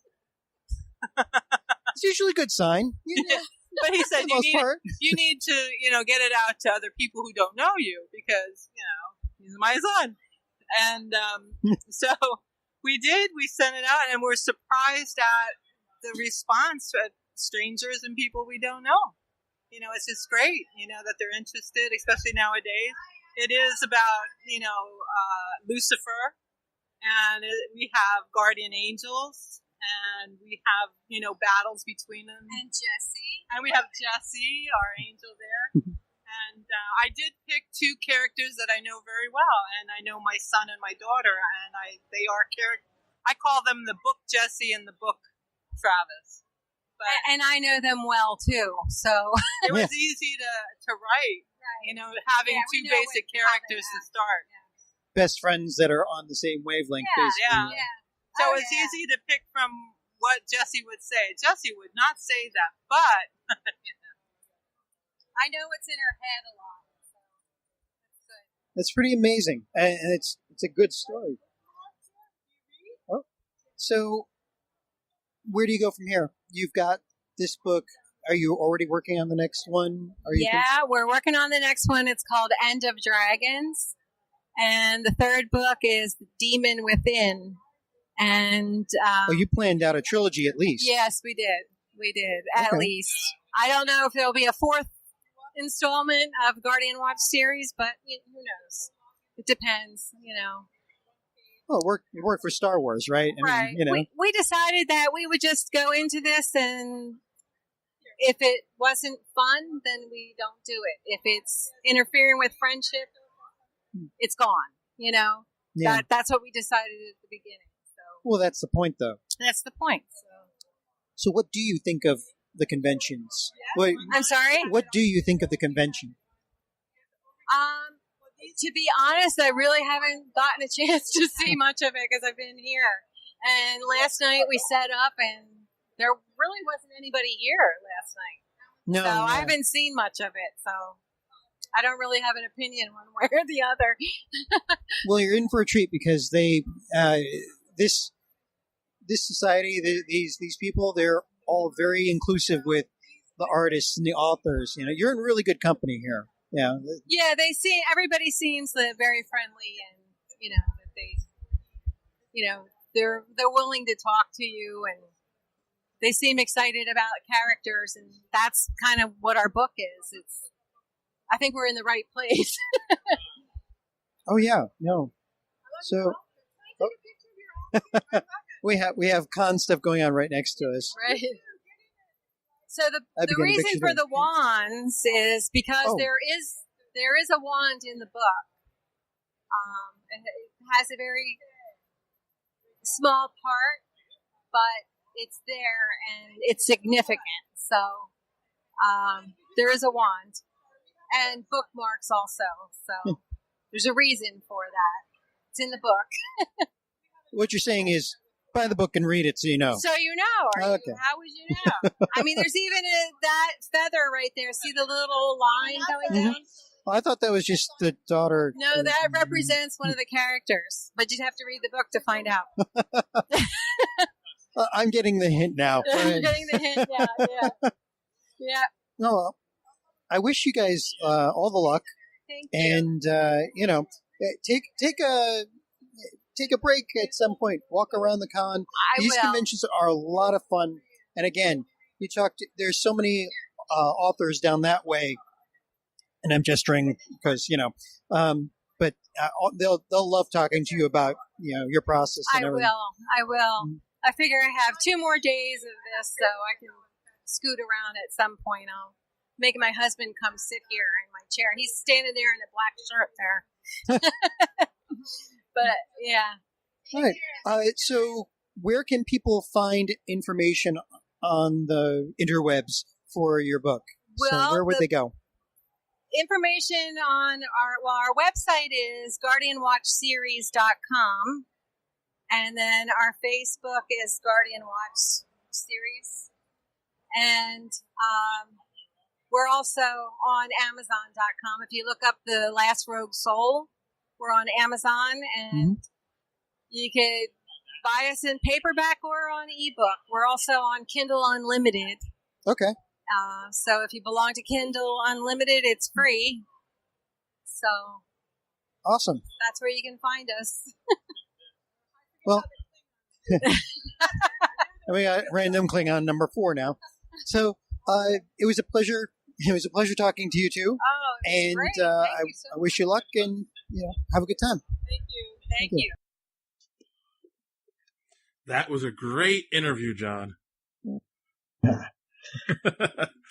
It's usually a good sign. But he said For the most part. you need to, get it out to other people who don't know you because, he's my son. And so we did. We sent it out, and we're surprised at the response to strangers and people we don't know. It's just great, that they're interested, especially nowadays. It is about, Lucifer. And we have guardian angels, and we have, battles between them. And Jesse. And we have Jesse, our angel there. And I did pick two characters that I know very well. And I know my son and my daughter, and they are characters. I call them the book Jesse and the book Travis. But And I know them well, too. So it was easy to write, having two we know basic characters to start. Best friends that are on the same wavelength, basically. Yeah. So it's easy to pick from what Jesse would say. Jesse would not say that, but I know what's in her head a lot. So that's good. That's pretty amazing, and it's a good story. Oh, so where do you go from here? You've got this book. Are you already working on the next one? We're working on the next one. It's called End of Dragons. And the third book is The Demon Within. And you planned out a trilogy at least. Yes, we did. We did, at least. I don't know if there'll be a fourth installment of Guardian Watch series, but who knows? It depends, Well, it worked for Star Wars, right? Right. We decided that we would just go into this, and if it wasn't fun, then we don't do it. If it's interfering with friendship, it's gone, Yeah. That's what we decided at the beginning. So Well, that's the point, though. that's the point. So what do you think of the conventions? I'm sorry? What do you think of the convention? To be honest, I really haven't gotten a chance to see much of it because I've been here. And last night we set up, and there really wasn't anybody here last night. No, So I haven't seen much of it. So I don't really have an opinion one way or the other. Well, you're in for a treat because they, this society, these people, they're all very inclusive with the artists and the authors. You're in really good company here. Yeah. Yeah, everybody seems very friendly, and that they're willing to talk to you, and they seem excited about characters, and that's kind of what our book is. I think we're in the right place. Oh yeah, no. So we have con stuff going on right next to us. Right. So the reason for the wands is because there is a wand in the book. It has a very small part, but it's there and it's significant. So there is a wand and bookmarks also. So there's a reason for that. It's in the book. What you're saying is buy the book and read it so you know. So you know. Okay. How would you know? I mean, there's even that feather right there. See the little line going down? Well, I thought that was just the daughter. No, that represents one of the characters. But you'd have to read the book to find out. I'm getting the hint now. You're getting the hint, yeah. No, well, I wish you guys all the luck. Thank you. And, take a break at some point. Walk around the con. These conventions are a lot of fun. And again, there's so many authors down that way. And I'm gesturing because, but they'll love talking to you about, your process. And I will. I figure I have 2 more days of this, so I can scoot around at some point. I'll make my husband come sit here in my chair. He's standing there in a black shirt there. But, yeah. All right. So where can people find information on the interwebs for your book? Well, so where would they go? Information on our website is guardianwatchseries.com, and then our Facebook is Guardian Watch Series, and we're also on Amazon.com. If you look up The Last Rogue Soul, we're on Amazon, and you could buy us in paperback or on ebook. We're also on Kindle Unlimited. Okay. So if you belong to Kindle Unlimited, it's free. So awesome. That's where you can find us. Well, we got random Klingon number 4 now. So it was a pleasure. It was a pleasure talking to you two. Oh, and great. I wish you luck and have a good time. Thank you. Thank you. That was a great interview, John.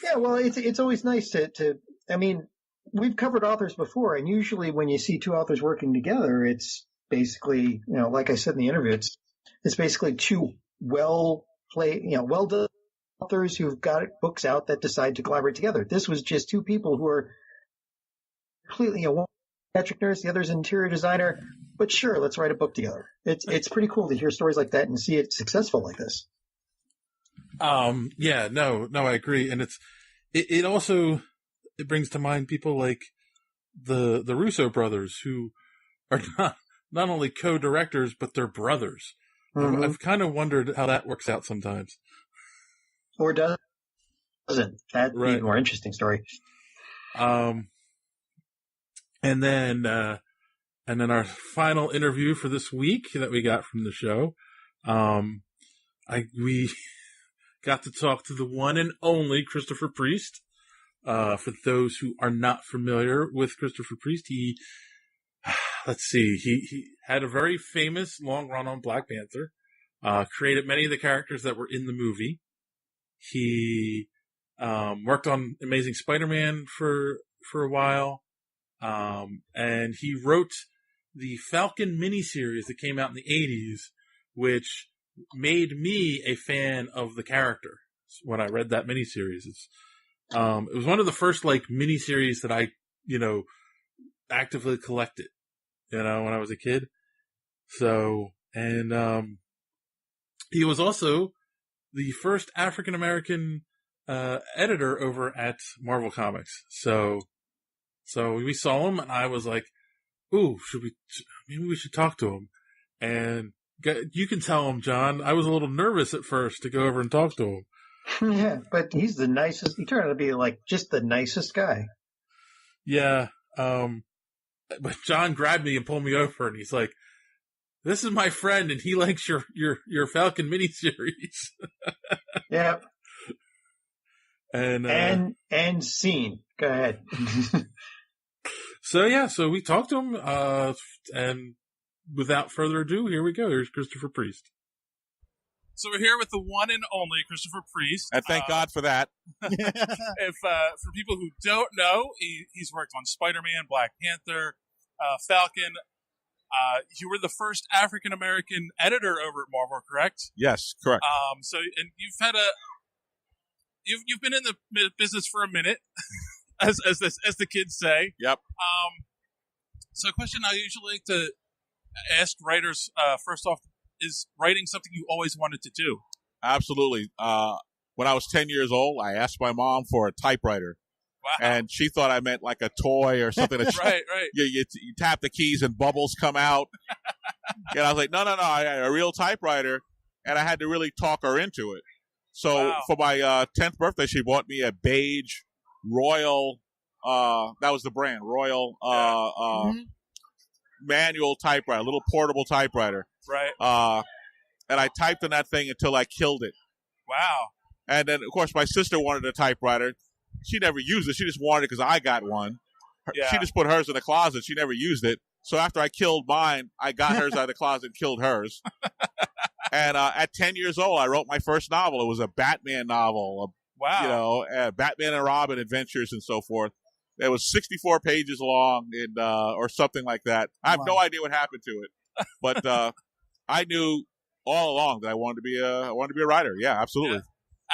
Yeah, well, it's always nice to. I mean, we've covered authors before, and usually when you see 2 authors working together, it's basically, like I said in the interview, it's basically 2 well-done authors who've got books out that decide to collaborate together. This was just 2 people who are completely, one pediatric nurse, the other's an interior designer. But sure, let's write a book together. It's pretty cool to hear stories like that and see it successful like this. Yeah, no, I agree. And it also brings to mind people like the Russo brothers, who are not only co-directors, but they're brothers. Mm-hmm. I've kind of wondered how that works out sometimes. Or doesn't. That'd be a more interesting story. And then our final interview for this week that we got from the show, we got to talk to the one and only Christopher Priest. For those who are not familiar with Christopher Priest, he had a very famous long run on Black Panther, created many of the characters that were in the movie. He worked on Amazing Spider-Man for a while, and he wrote the Falcon miniseries that came out in the 80s, which made me a fan of the character when I read that miniseries. It was one of the first miniseries that I, actively collected, when I was a kid. So, and he was also the first African American editor over at Marvel Comics. So we saw him, and I was like, "Ooh, maybe we should talk to him." And you can tell him, John, I was a little nervous at first to go over and talk to him. Yeah, but he's the nicest. He turned out to be just the nicest guy. Yeah. But John grabbed me and pulled me over, and he's like, "This is my friend, and he likes your Falcon miniseries." Yeah. And scene. Go ahead. So we talked to him, and without further ado, here we go. Here's Christopher Priest. So we're here with the one and only Christopher Priest. And thank God for that. If for people who don't know, he's worked on Spider-Man, Black Panther, Falcon. You were the first African American editor over at Marvel, correct? Yes, correct. So, and you've been in the business for a minute, as the kids say. Yep. So, a question I usually like to ask writers first off is writing something you always wanted to do. Absolutely. When I was 10 years old, I asked my mom for a typewriter. Wow. And she thought I meant like a toy or something. That right. You tap the keys and bubbles come out. And I was like, no, I had a real typewriter. And I had to really talk her into it. So for my 10th birthday, she bought me a beige Royal, that was the brand, Royal manual typewriter, a little portable typewriter. Right. And I typed in that thing until I killed it. Wow. And then, of course, my sister wanted a typewriter. She never used it. She just wanted it because I got one. She just put hers in the closet. She never used it. So after I killed mine, I got hers out of the closet and killed hers. And at 10 years old, I wrote my first novel. It was a Batman novel. Wow. Batman and Robin adventures and so forth. It was 64 pages long and or something like that. I have no idea what happened to it. But I knew all along that I wanted to be a writer. Yeah, absolutely. Yeah.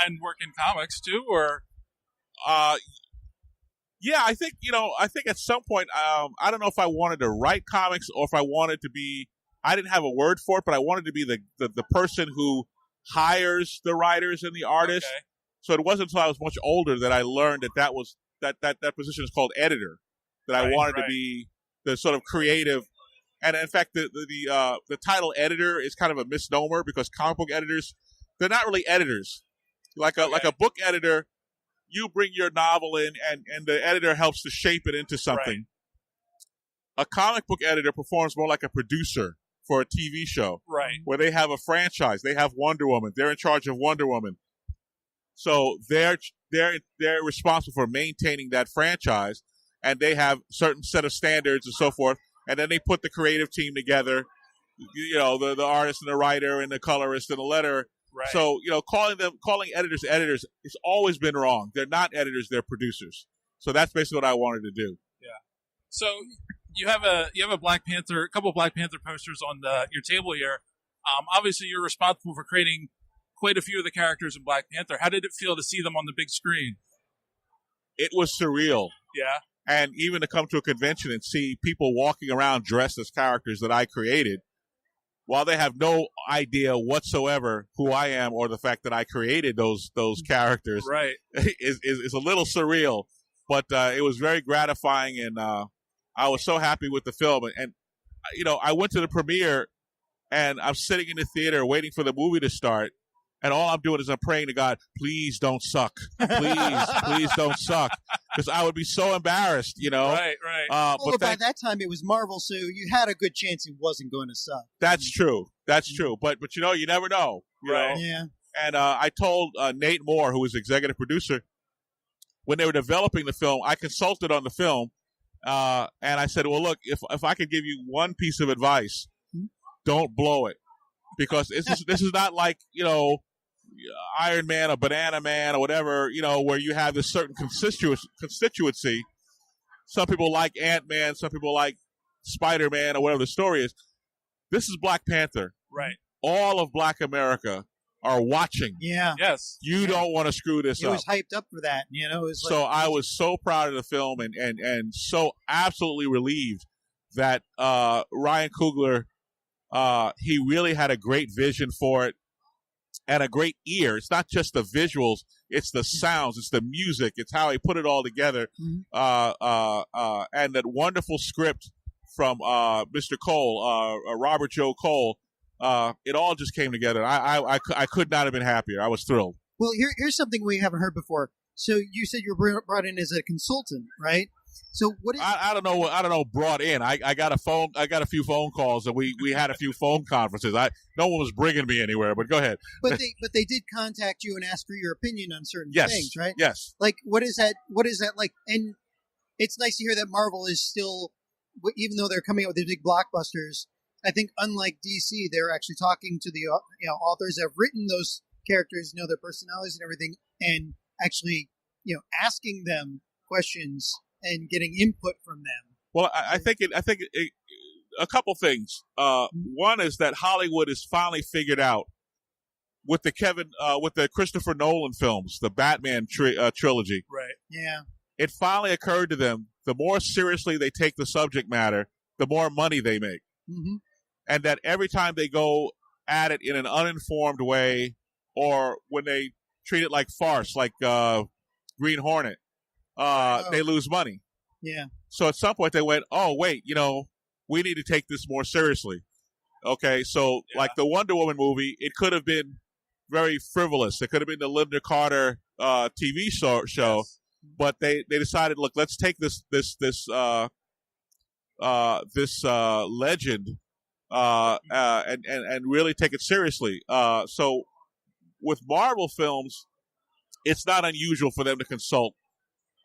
And work in comics too, or yeah, I think at some point I don't know if I wanted to write comics or if I wanted to be, I didn't have a word for it, but I wanted to be the person who hires the writers and the artists. Okay. So it wasn't until I was much older that I learned that was that position is called editor, that I wanted to be the sort of creative. And in fact, the title editor is kind of a misnomer because comic book editors, they're not really editors. Like a book editor, you bring your novel in and the editor helps to shape it into something. Right. A comic book editor performs more like a producer for a TV show. Right. Where they have a franchise. They have Wonder Woman. They're in charge of Wonder Woman. So they're responsible for maintaining that franchise, and they have certain set of standards and so forth. And then they put the creative team together, the artist and the writer and the colorist and the letterer. Right. So, calling editors it's always been wrong. They're not editors, they're producers. So that's basically what I wanted to do. Yeah. So you have a couple of Black Panther posters on your table here. Obviously you're responsible for creating quite a few of the characters in Black Panther. How did it feel to see them on the big screen? It was surreal. Yeah. And even to come to a convention and see people walking around dressed as characters that I created, while they have no idea whatsoever who I am or the fact that I created those characters, right, is a little surreal. But it was very gratifying, and I was so happy with the film. And I went to the premiere, and I'm sitting in the theater waiting for the movie to start, and all I'm doing is I'm praying to God, please don't suck. Please don't suck. Because I would be so embarrassed, Right. But by that time, it was Marvel, so you had a good chance it wasn't going to suck. That's true. That's true. But you never know. You know? Yeah. And I told Nate Moore, who was executive producer, when they were developing the film, I consulted on the film, and I said, well, look, if I could give you one piece of advice, don't blow it. Because this is not like, Iron Man or Banana Man or whatever, where you have this certain constituency. Some people like Ant-Man, some people like Spider-Man or whatever the story is. This is Black Panther. Right. All of Black America are watching. Yeah. Yes. You don't want to screw this up. It was hyped up for that, So I was so proud of the film and so absolutely relieved that Ryan Coogler, he really had a great vision for it. And a great ear. It's not just the visuals; it's the sounds, it's the music, it's how he put it all together. Mm-hmm. And that wonderful script from Mr. Cole, Robert Joe Cole. It all just came together. I could not have been happier. I was thrilled. Well, here's something we haven't heard before. So you said you were brought in as a consultant, right? So what is I don't know. Brought in. I got a few phone calls, and we had a few phone conferences. No one was bringing me anywhere. But go ahead. But they did contact you and ask for your opinion on certain things, right? Yes. Like what is that like? And it's nice to hear that Marvel is still, even though they're coming out with these big blockbusters, I think unlike DC, they're actually talking to the authors that have written those characters, their personalities and everything, and actually asking them questions and getting input from them. Well, I think a couple things. One is that Hollywood has finally figured out with the Christopher Nolan films, the Batman trilogy. Right. Yeah. It finally occurred to them, the more seriously they take the subject matter, the more money they make. Mm-hmm. And that every time they go at it in an uninformed way, or when they treat it like farce, like Green Hornet, they lose money. Yeah. So at some point they went, oh, wait, we need to take this more seriously. Okay, so like the Wonder Woman movie, it could have been very frivolous. It could have been the Linda Carter TV show, but they decided, look, let's take this legend and really take it seriously. So with Marvel films, it's not unusual for them to consult.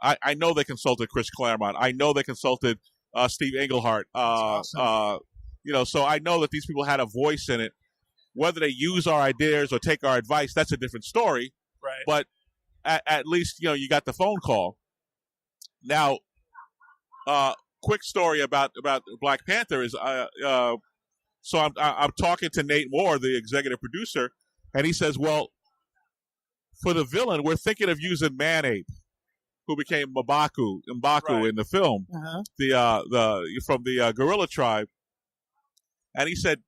I know they consulted Chris Claremont. I know they consulted Steve Englehart. Awesome. So I know that these people had a voice in it. Whether they use our ideas or take our advice, that's a different story. Right. But at least, you got the phone call. Now, quick story about Black Panther is, so I'm talking to Nate Moore, the executive producer, and he says, well, for the villain, we're thinking of using Man-Ape, who became M'Baku in the film, from the gorilla tribe. And he said,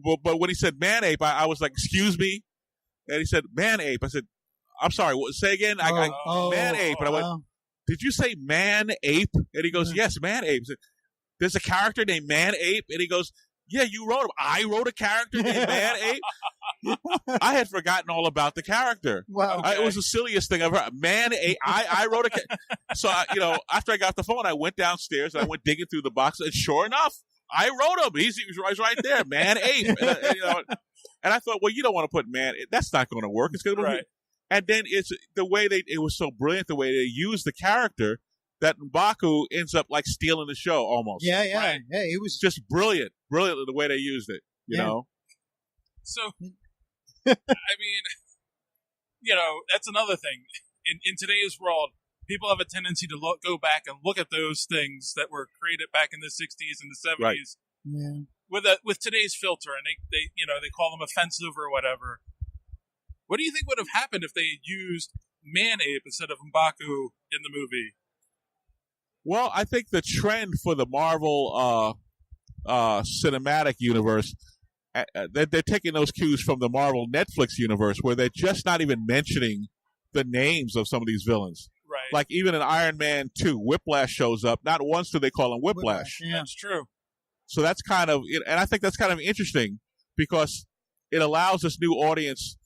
but when he said Man-Ape, I was like, excuse me? And he said, Man-Ape. I said, I'm sorry, say again? Man-Ape. And I went, did you say Man-Ape? And he goes, yes, Man-Ape. I said, there's a character named Man-Ape? And he goes, yeah, you wrote him. I wrote a character named Man-Ape? I had forgotten all about the character. Wow. It was the silliest thing I've heard. Man-Ape. I wrote so, after I got the phone, I went downstairs and I went digging through the box, and sure enough, I wrote him. He was right there, Man-Ape. And I thought, well, you don't want to put Man. That's not going to work. It's going to be. And then it's the way it was so brilliant the way they used the character that M'Baku ends up like stealing the show almost. Yeah. Right. Yeah, it was just brilliant the way they used it. You know. So, I mean, that's another thing. In today's world, people have a tendency to go back and look at those things that were created back in the 60s and the 70s. Right. Yeah. With today's filter, and they call them offensive or whatever. What do you think would have happened if they had used Man-Ape instead of M'Baku in the movie? Well, I think the trend for the Marvel cinematic universe, they're taking those cues from the Marvel Netflix universe, where they're just not even mentioning the names of some of these villains. Right. Like even in Iron Man 2, Whiplash shows up. Not once do they call him Whiplash. Yeah. That's true. So that's kind of, and I think that's kind of interesting because it allows this new audience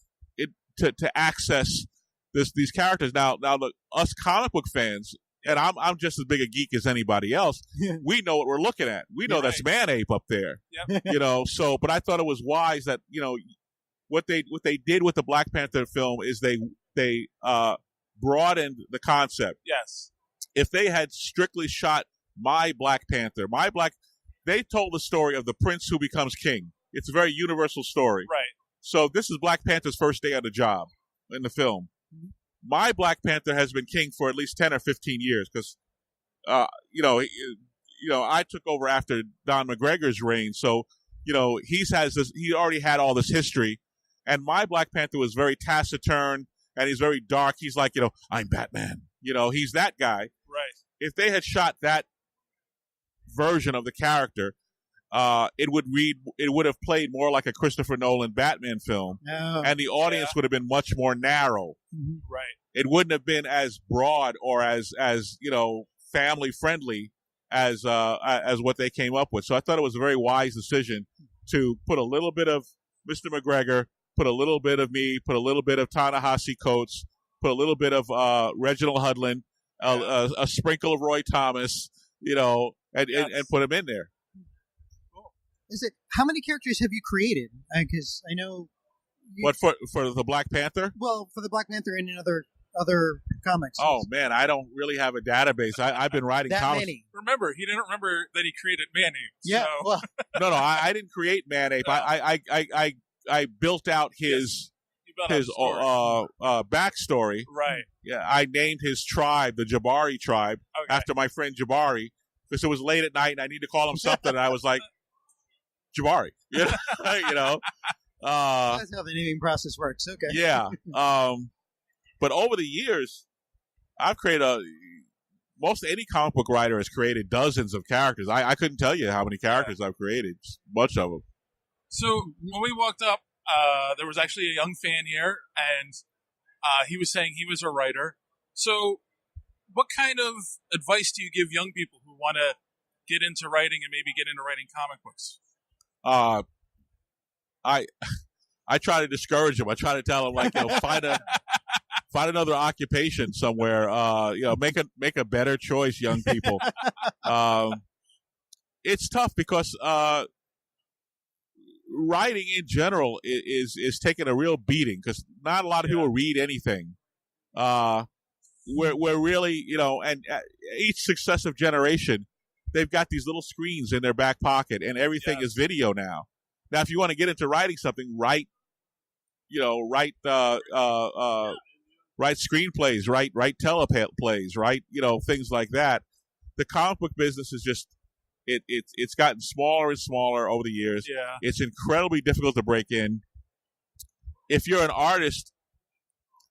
to access these characters. Now, look, us comic book fans, and I'm just as big a geek as anybody else. We know what we're looking at. We know that's Man-Ape up there. Yep. So, but I thought it was wise that what they did with the Black Panther film is they broadened the concept. Yes. If they had strictly shot My Black Panther, they told the story of the prince who becomes king. It's a very universal story. Right. So this is Black Panther's first day on the job in the film. My Black Panther has been king for at least 10 or 15 years because, I took over after Don McGregor's reign. So, he already had all this history. And my Black Panther was very taciturn and he's very dark. He's like, I'm Batman. He's that guy. Right. If they had shot that version of the character, it would have played more like a Christopher Nolan Batman film, and the audience would have been much more narrow. Right. It wouldn't have been as broad or as family friendly as what they came up with. So I thought it was a very wise decision to put a little bit of Mr. McGregor, put a little bit of me, put a little bit of Ta-Nehisi Coates, put a little bit of Reginald Hudlin, a sprinkle of Roy Thomas, and put him in there. Is it how many characters have you created? Because I know. What for the Black Panther? Well, for the Black Panther and in other comics. Oh man, I don't really have a database. I've been writing that comics. Many. Remember, he didn't remember that he created Man-Ape. Yeah. So. Well. No, I didn't create Man-Ape. I built out his backstory. Right. Yeah, I named his tribe the Jabari tribe after my friend Jabari because it was late at night and I need to call him something. And I was like, Jabari. You know. That's how the naming process works. Okay. Yeah. But over the years, I've created most any comic book writer has created dozens of characters. I couldn't tell you how many characters I've created. Much of them. So when we walked up, there was actually a young fan here, and he was saying he was a writer. So what kind of advice do you give young people who want to get into writing and maybe get into writing comic books? I try to discourage them. I try to tell them, like, find another occupation somewhere. Make a better choice, young people. It's tough because writing in general is taking a real beating because not a lot of people read anything. We're really, and each successive generation, they've got these little screens in their back pocket, and everything is video now. Now, if you want to get into writing something, write screenplays, write teleplays, write things like that. The comic book business is just it's gotten smaller and smaller over the years. Yeah. It's incredibly difficult to break in. If you're an artist,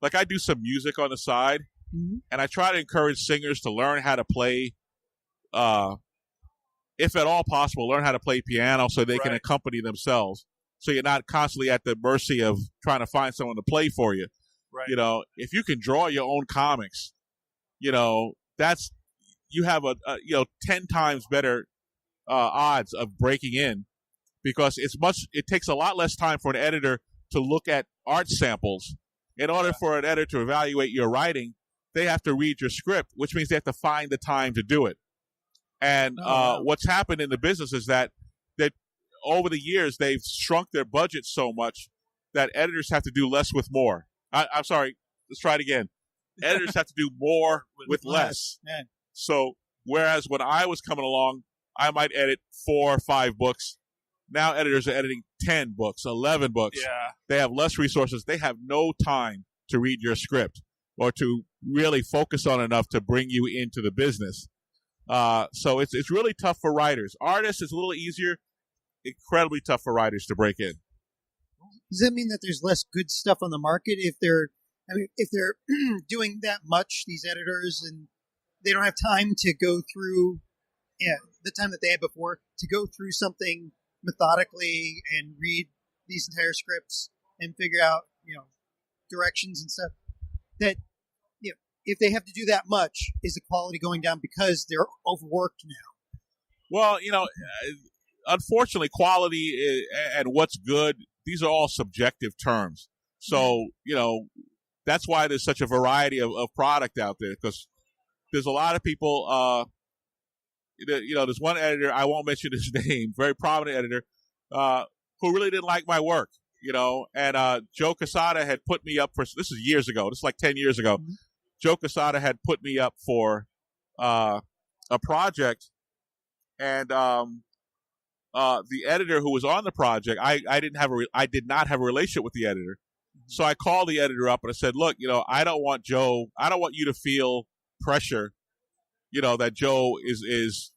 like I do some music on the side, and I try to encourage singers to learn how to play, if at all possible, learn how to play piano so they can accompany themselves. So you're not constantly at the mercy of trying to find someone to play for you. Right. If you can draw your own comics, you have a 10 times better odds of breaking in because it takes a lot less time for an editor to look at art samples. In order for an editor to evaluate your writing, they have to read your script, which means they have to find the time to do it. And what's happened in the business is that over the years, they've shrunk their budget so much that editors have to do less with more. I'm sorry. Let's try it again. Editors have to do more with less. Man. So whereas when I was coming along, I might edit 4 or 5 books. Now editors are editing 10 books, 11 books. Yeah. They have less resources. They have no time to read your script or to really focus on enough to bring you into the business. So it's really tough for writers. Artists, it's a little easier. Incredibly tough for writers to break in. Does that mean that there's less good stuff on the market if they're doing that much, these editors, and they don't have time to go through the time that they had before to go through something methodically and read these entire scripts and figure out directions and stuff, that if they have to do that much, is the quality going down because they're overworked now? Well, unfortunately, quality and what's good, these are all subjective terms. So, that's why there's such a variety of product out there, because there's a lot of people, there's one editor, I won't mention his name, very prominent editor, who really didn't like my work, and Joe Quesada had put me up for, this is years ago, this is like 10 years ago, Joe Quesada had put me up for a project, and the editor who was on the project, I did not have a relationship with the editor. So I called the editor up and I said, look, I don't want you to feel pressure, that Joe is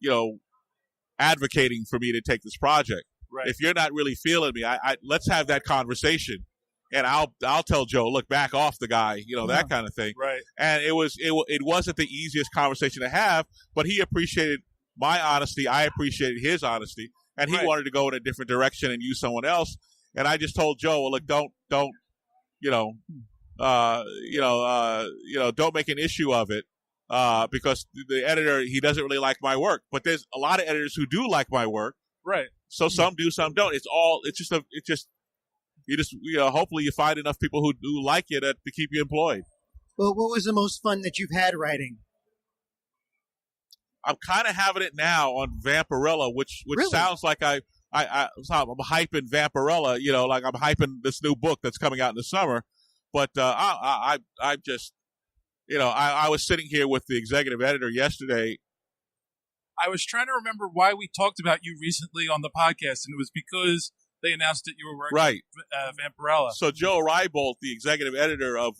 advocating for me to take this project. Right. If you're not really feeling me, let's have that conversation. And I'll tell Joe, look, back off the guy, that kind of thing. Right. And it wasn't the easiest conversation to have, but he appreciated my honesty. I appreciated his honesty. And he wanted to go in a different direction and use someone else. And I just told Joe, well, look, don't make an issue of it, because the editor, he doesn't really like my work. But there's a lot of editors who do like my work. Right. So some do, some don't. Hopefully you find enough people who do like you to keep you employed. Well, what was the most fun that you've had writing? I'm kind of having it now on Vampirella, which really? Sounds like I'm hyping Vampirella, like I'm hyping this new book that's coming out in the summer. But I just, I was sitting here with the executive editor yesterday. I was trying to remember why we talked about you recently on the podcast, and it was because they announced that you were working with Vampirella. So Joe Reibold, the executive editor of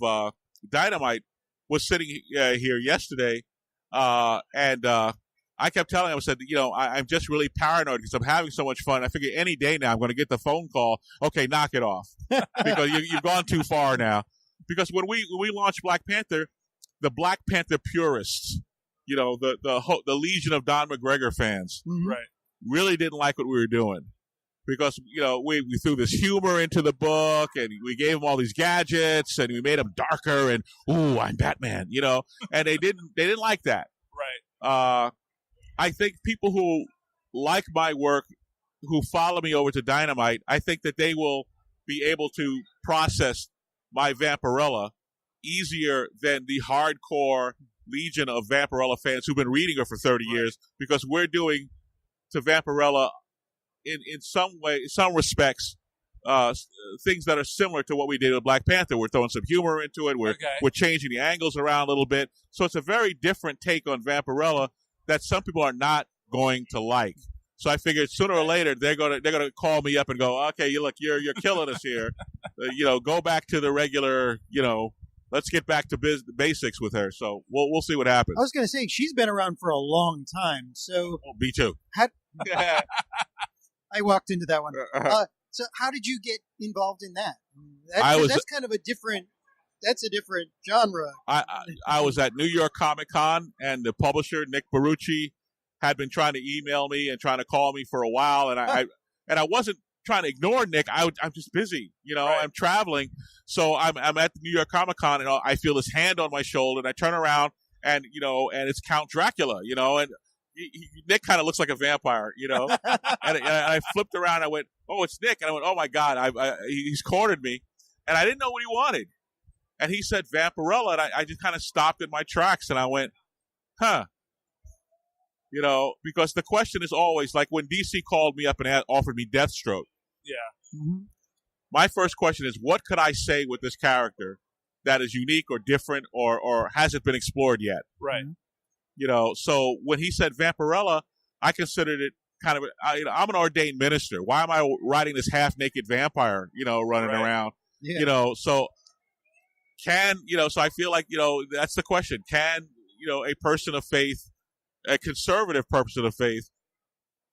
Dynamite, was sitting here yesterday. And I kept telling him, I said, I'm just really paranoid because I'm having so much fun. I figure any day now I'm going to get the phone call. Okay, knock it off because you've gone too far now. Because when we launched Black Panther, the Black Panther purists, the legion of Don McGregor fans, right, really didn't like what we were doing. Because, we threw this humor into the book and we gave them all these gadgets and we made them darker and, ooh, I'm Batman, and they didn't like that. Right. I think people who like my work, who follow me over to Dynamite, I think that they will be able to process my Vampirella easier than the hardcore legion of Vampirella fans who've been reading her for 30 years, because we're doing to Vampirella in some respects, things that are similar to what we did with Black Panther. We're throwing some humor into it. We're changing the angles around a little bit. So it's a very different take on Vampirella that some people are not going to like. So I figured sooner or later they're gonna call me up and go, okay, you're killing us here. Go back to the regular. Let's get back to the basics with her. So we'll see what happens. I was going to say she's been around for a long time. So me too. I walked into that one. So how did you get involved in that? That's kind of a different genre. I was at New York Comic Con, and the publisher, Nick Barucci, had been trying to email me and trying to call me for a while, and I wasn't trying to ignore Nick. I'm just busy, right. I'm traveling, so I'm at the New York Comic Con, and I feel this hand on my shoulder, and I turn around, and and it's Count Dracula, and Nick kind of looks like a vampire, and I flipped around. I went, "Oh, it's Nick!" And I went, "Oh my God, he's cornered me," and I didn't know what he wanted. And he said Vampirella, and I just kind of stopped in my tracks, and I went, "Huh." Because the question is always like when DC called me up and offered me Deathstroke. Yeah. Mm-hmm. My first question is, what could I say with this character that is unique or different or hasn't been explored yet? Right. So when he said Vampirella, I considered it kind of, I'm an ordained minister. Why am I writing this half-naked vampire, running around? Yeah. So so I feel like, that's the question. Can, a person of faith, a conservative person of faith,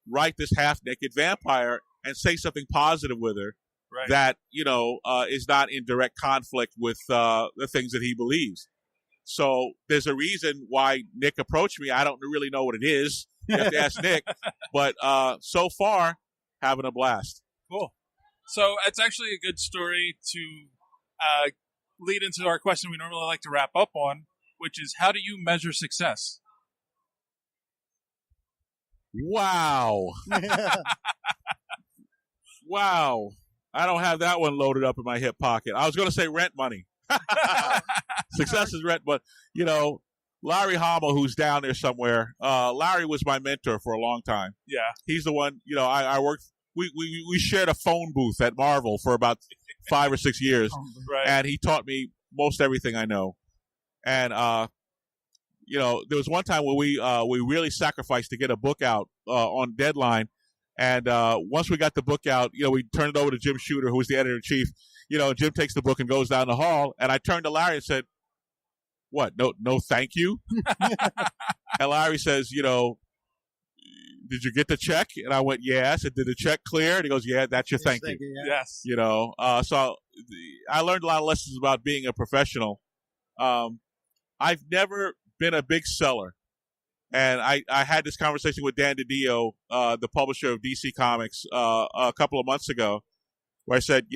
write this half-naked vampire and say something positive with her that, is not in direct conflict with the things that he believes? So there's a reason why Nick approached me. I don't really know what it is. You have to ask Nick. But so far, having a blast. Cool. So it's actually a good story to lead into our question we normally like to wrap up on, which is, how do you measure success? Wow. Wow. I don't have that one loaded up in my hip pocket. I was going to say rent money. Success is rent, but, Larry Hama, who's down there somewhere, Larry was my mentor for a long time. Yeah. He's the one, I worked, we shared a phone booth at Marvel for about 5 or 6 years. Right. And he taught me most everything I know. And, there was one time where we really sacrificed to get a book out on deadline. And once we got the book out, we turned it over to Jim Shooter, who was the editor-in-chief. Jim takes the book and goes down the hall. And I turned to Larry and said, "What? No, thank you." And Larry says, "Did you get the check?" And I went, "Yeah." I said, "Did the check clear?" And he goes, "Yeah, that's your thank you." Yeah. Yes. So I learned a lot of lessons about being a professional. I've never been a big seller. And I had this conversation with Dan DiDio, the publisher of DC Comics, a couple of months ago, where I said,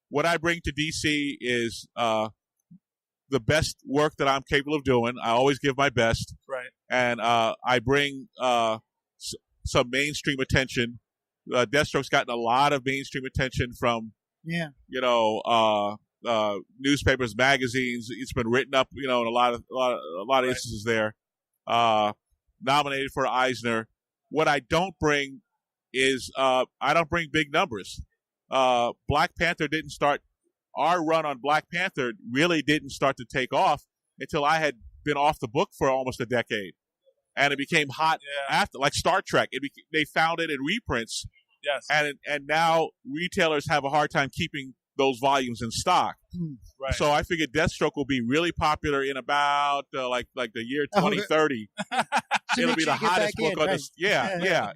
what I bring to DC is the best work that I'm capable of doing. I always give my best. Right. And I bring some mainstream attention. Deathstroke's gotten a lot of mainstream attention from, newspapers, magazines. It's been written up, in a lot of instances there. Nominated for Eisner. What I don't bring is I don't bring big numbers. Black Panther didn't start. Our run on Black Panther really didn't start to take off until I had been off the book for almost a decade, and it became hot after, like Star Trek. They found it in reprints. Yes, and now retailers have a hard time keeping those volumes in stock. Right. So I figured Deathstroke will be really popular in about like the year 2030. It'll be the hottest book on this. Yeah.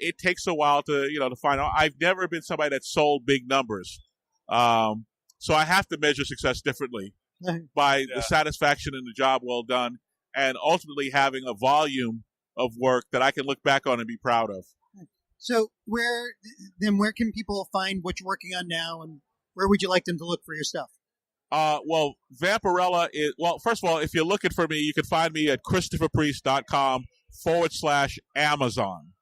It takes a while to find out. I've never been somebody that sold big numbers. So I have to measure success differently by the satisfaction and the job well done, and ultimately having a volume of work that I can look back on and be proud of. So where can people find what you're working on now, and where would you like them to look for your stuff? Well, Vampirella is, first of all, if you're looking for me, you can find me at ChristopherPriest.com/Amazon.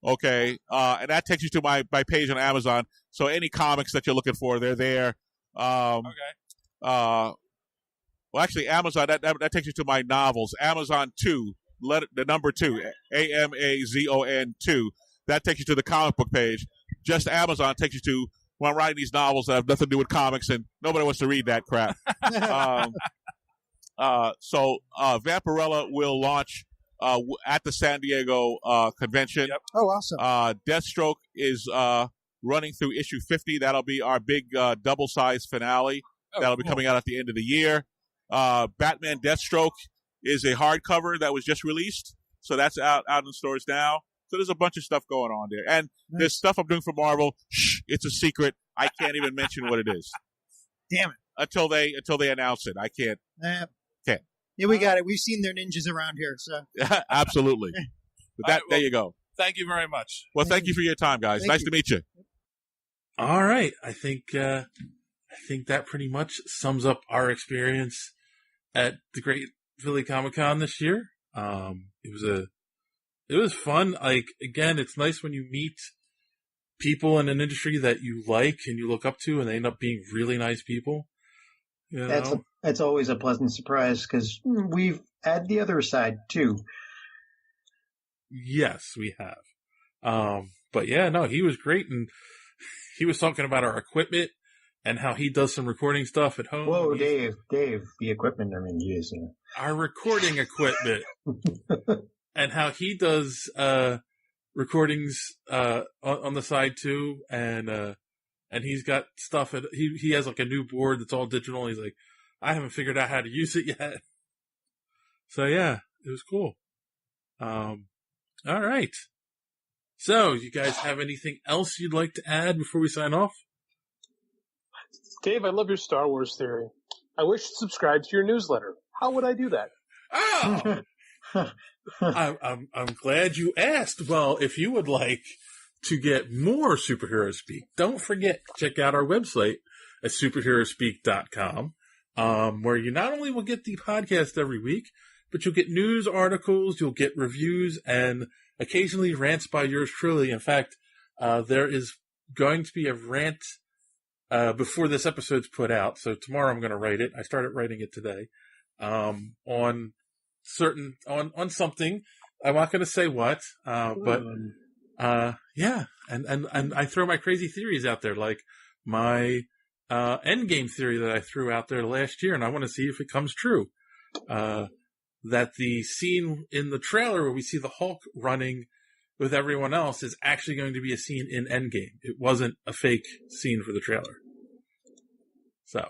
Okay. And that takes you to my page on Amazon. So any comics that you're looking for, they're there. Well, actually, Amazon, that takes you to my novels. Amazon 2, the number 2, Amazon 2. That takes you to the comic book page. Just Amazon takes you to when I'm writing these novels that have nothing to do with comics, and nobody wants to read that crap. So Vampirella will launch at the San Diego convention. Yep. Oh, awesome. Deathstroke is running through issue 50. That'll be our big double-sized finale. That'll be coming out at the end of the year. Batman Deathstroke is a hardcover that was just released, so that's out in stores now. So there's a bunch of stuff going on there. And there's stuff I'm doing for Marvel. Shh, it's a secret. I can't even mention what it is. Damn it. Until they announce it. I can't. Can't. Yeah, we got it. We've seen their ninjas around here, so. Absolutely. But there you go. Thank you very much. Well, thank you for your time, guys. Nice to meet you. All right. I think that pretty much sums up our experience at the Great Philly Comic-Con this year. It was fun. Like, again, it's nice when you meet people in an industry that you like and you look up to, and they end up being really nice people. That's always a pleasant surprise, because we've had the other side too. Yes, we have. But yeah, no, he was great, and he was talking about our equipment and how he does some recording stuff at home. Whoa, Dave, the equipment. I mean, geez, our recording equipment. And how he does recordings on the side too, and he's got stuff. He has like a new board that's all digital. And he's like, I haven't figured out how to use it yet. So yeah, it was cool. All right. So, you guys have anything else you'd like to add before we sign off? Dave, I love your Star Wars theory. I wish to subscribe to your newsletter. How would I do that? Oh. I'm glad you asked. Well, if you would like to get more superhero speak, don't forget to check out our website at superheroespeak.com, where you not only will get the podcast every week, but you'll get news articles, you'll get reviews, and occasionally rants by yours truly. In fact, there is going to be a rant before this episode's put out. So tomorrow I'm going to write it. I started writing it today on something. I'm not going to say what, but yeah, and I throw my crazy theories out there, like my endgame theory that I threw out there last year, and I want to see if it comes true. That the scene in the trailer where we see the Hulk running with everyone else is actually going to be a scene in Endgame. It wasn't a fake scene for the trailer. So.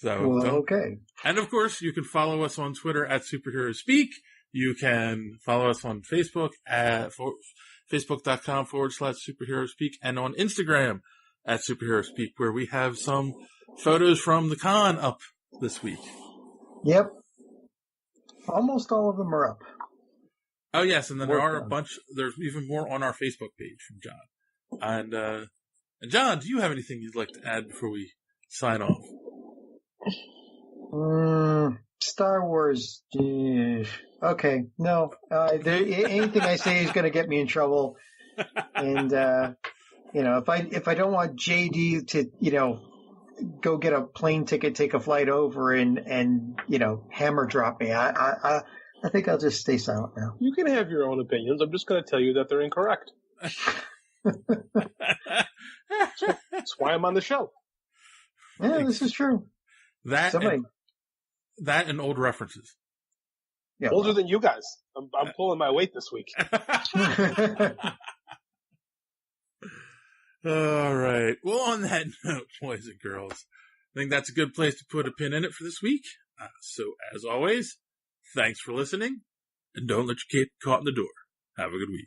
Okay. And of course, you can follow us on Twitter at Superhero Speak. You can follow us on Facebook at facebook.com/Superhero Speak, and on Instagram at Superhero Speak, where we have some photos from the con up this week. Yep. Almost all of them are up. Oh, yes, and then there are a bunch. There's even more on our Facebook page from John. And John, do you have anything you'd like to add before we sign off? Star Wars. Okay, no. Anything I say is going to get me in trouble. And if I don't want JD to go get a plane ticket, take a flight over, and hammer drop me, I think I'll just stay silent now. You can have your own opinions. I'm just going to tell you that they're incorrect. That's why I'm on the show. Yeah, this is true. That and old references. Yeah, older than you guys. I'm pulling my weight this week. All right. Well, on that note, boys and girls, I think that's a good place to put a pin in it for this week. So, as always, thanks for listening, and don't let your kid get caught in the door. Have a good week.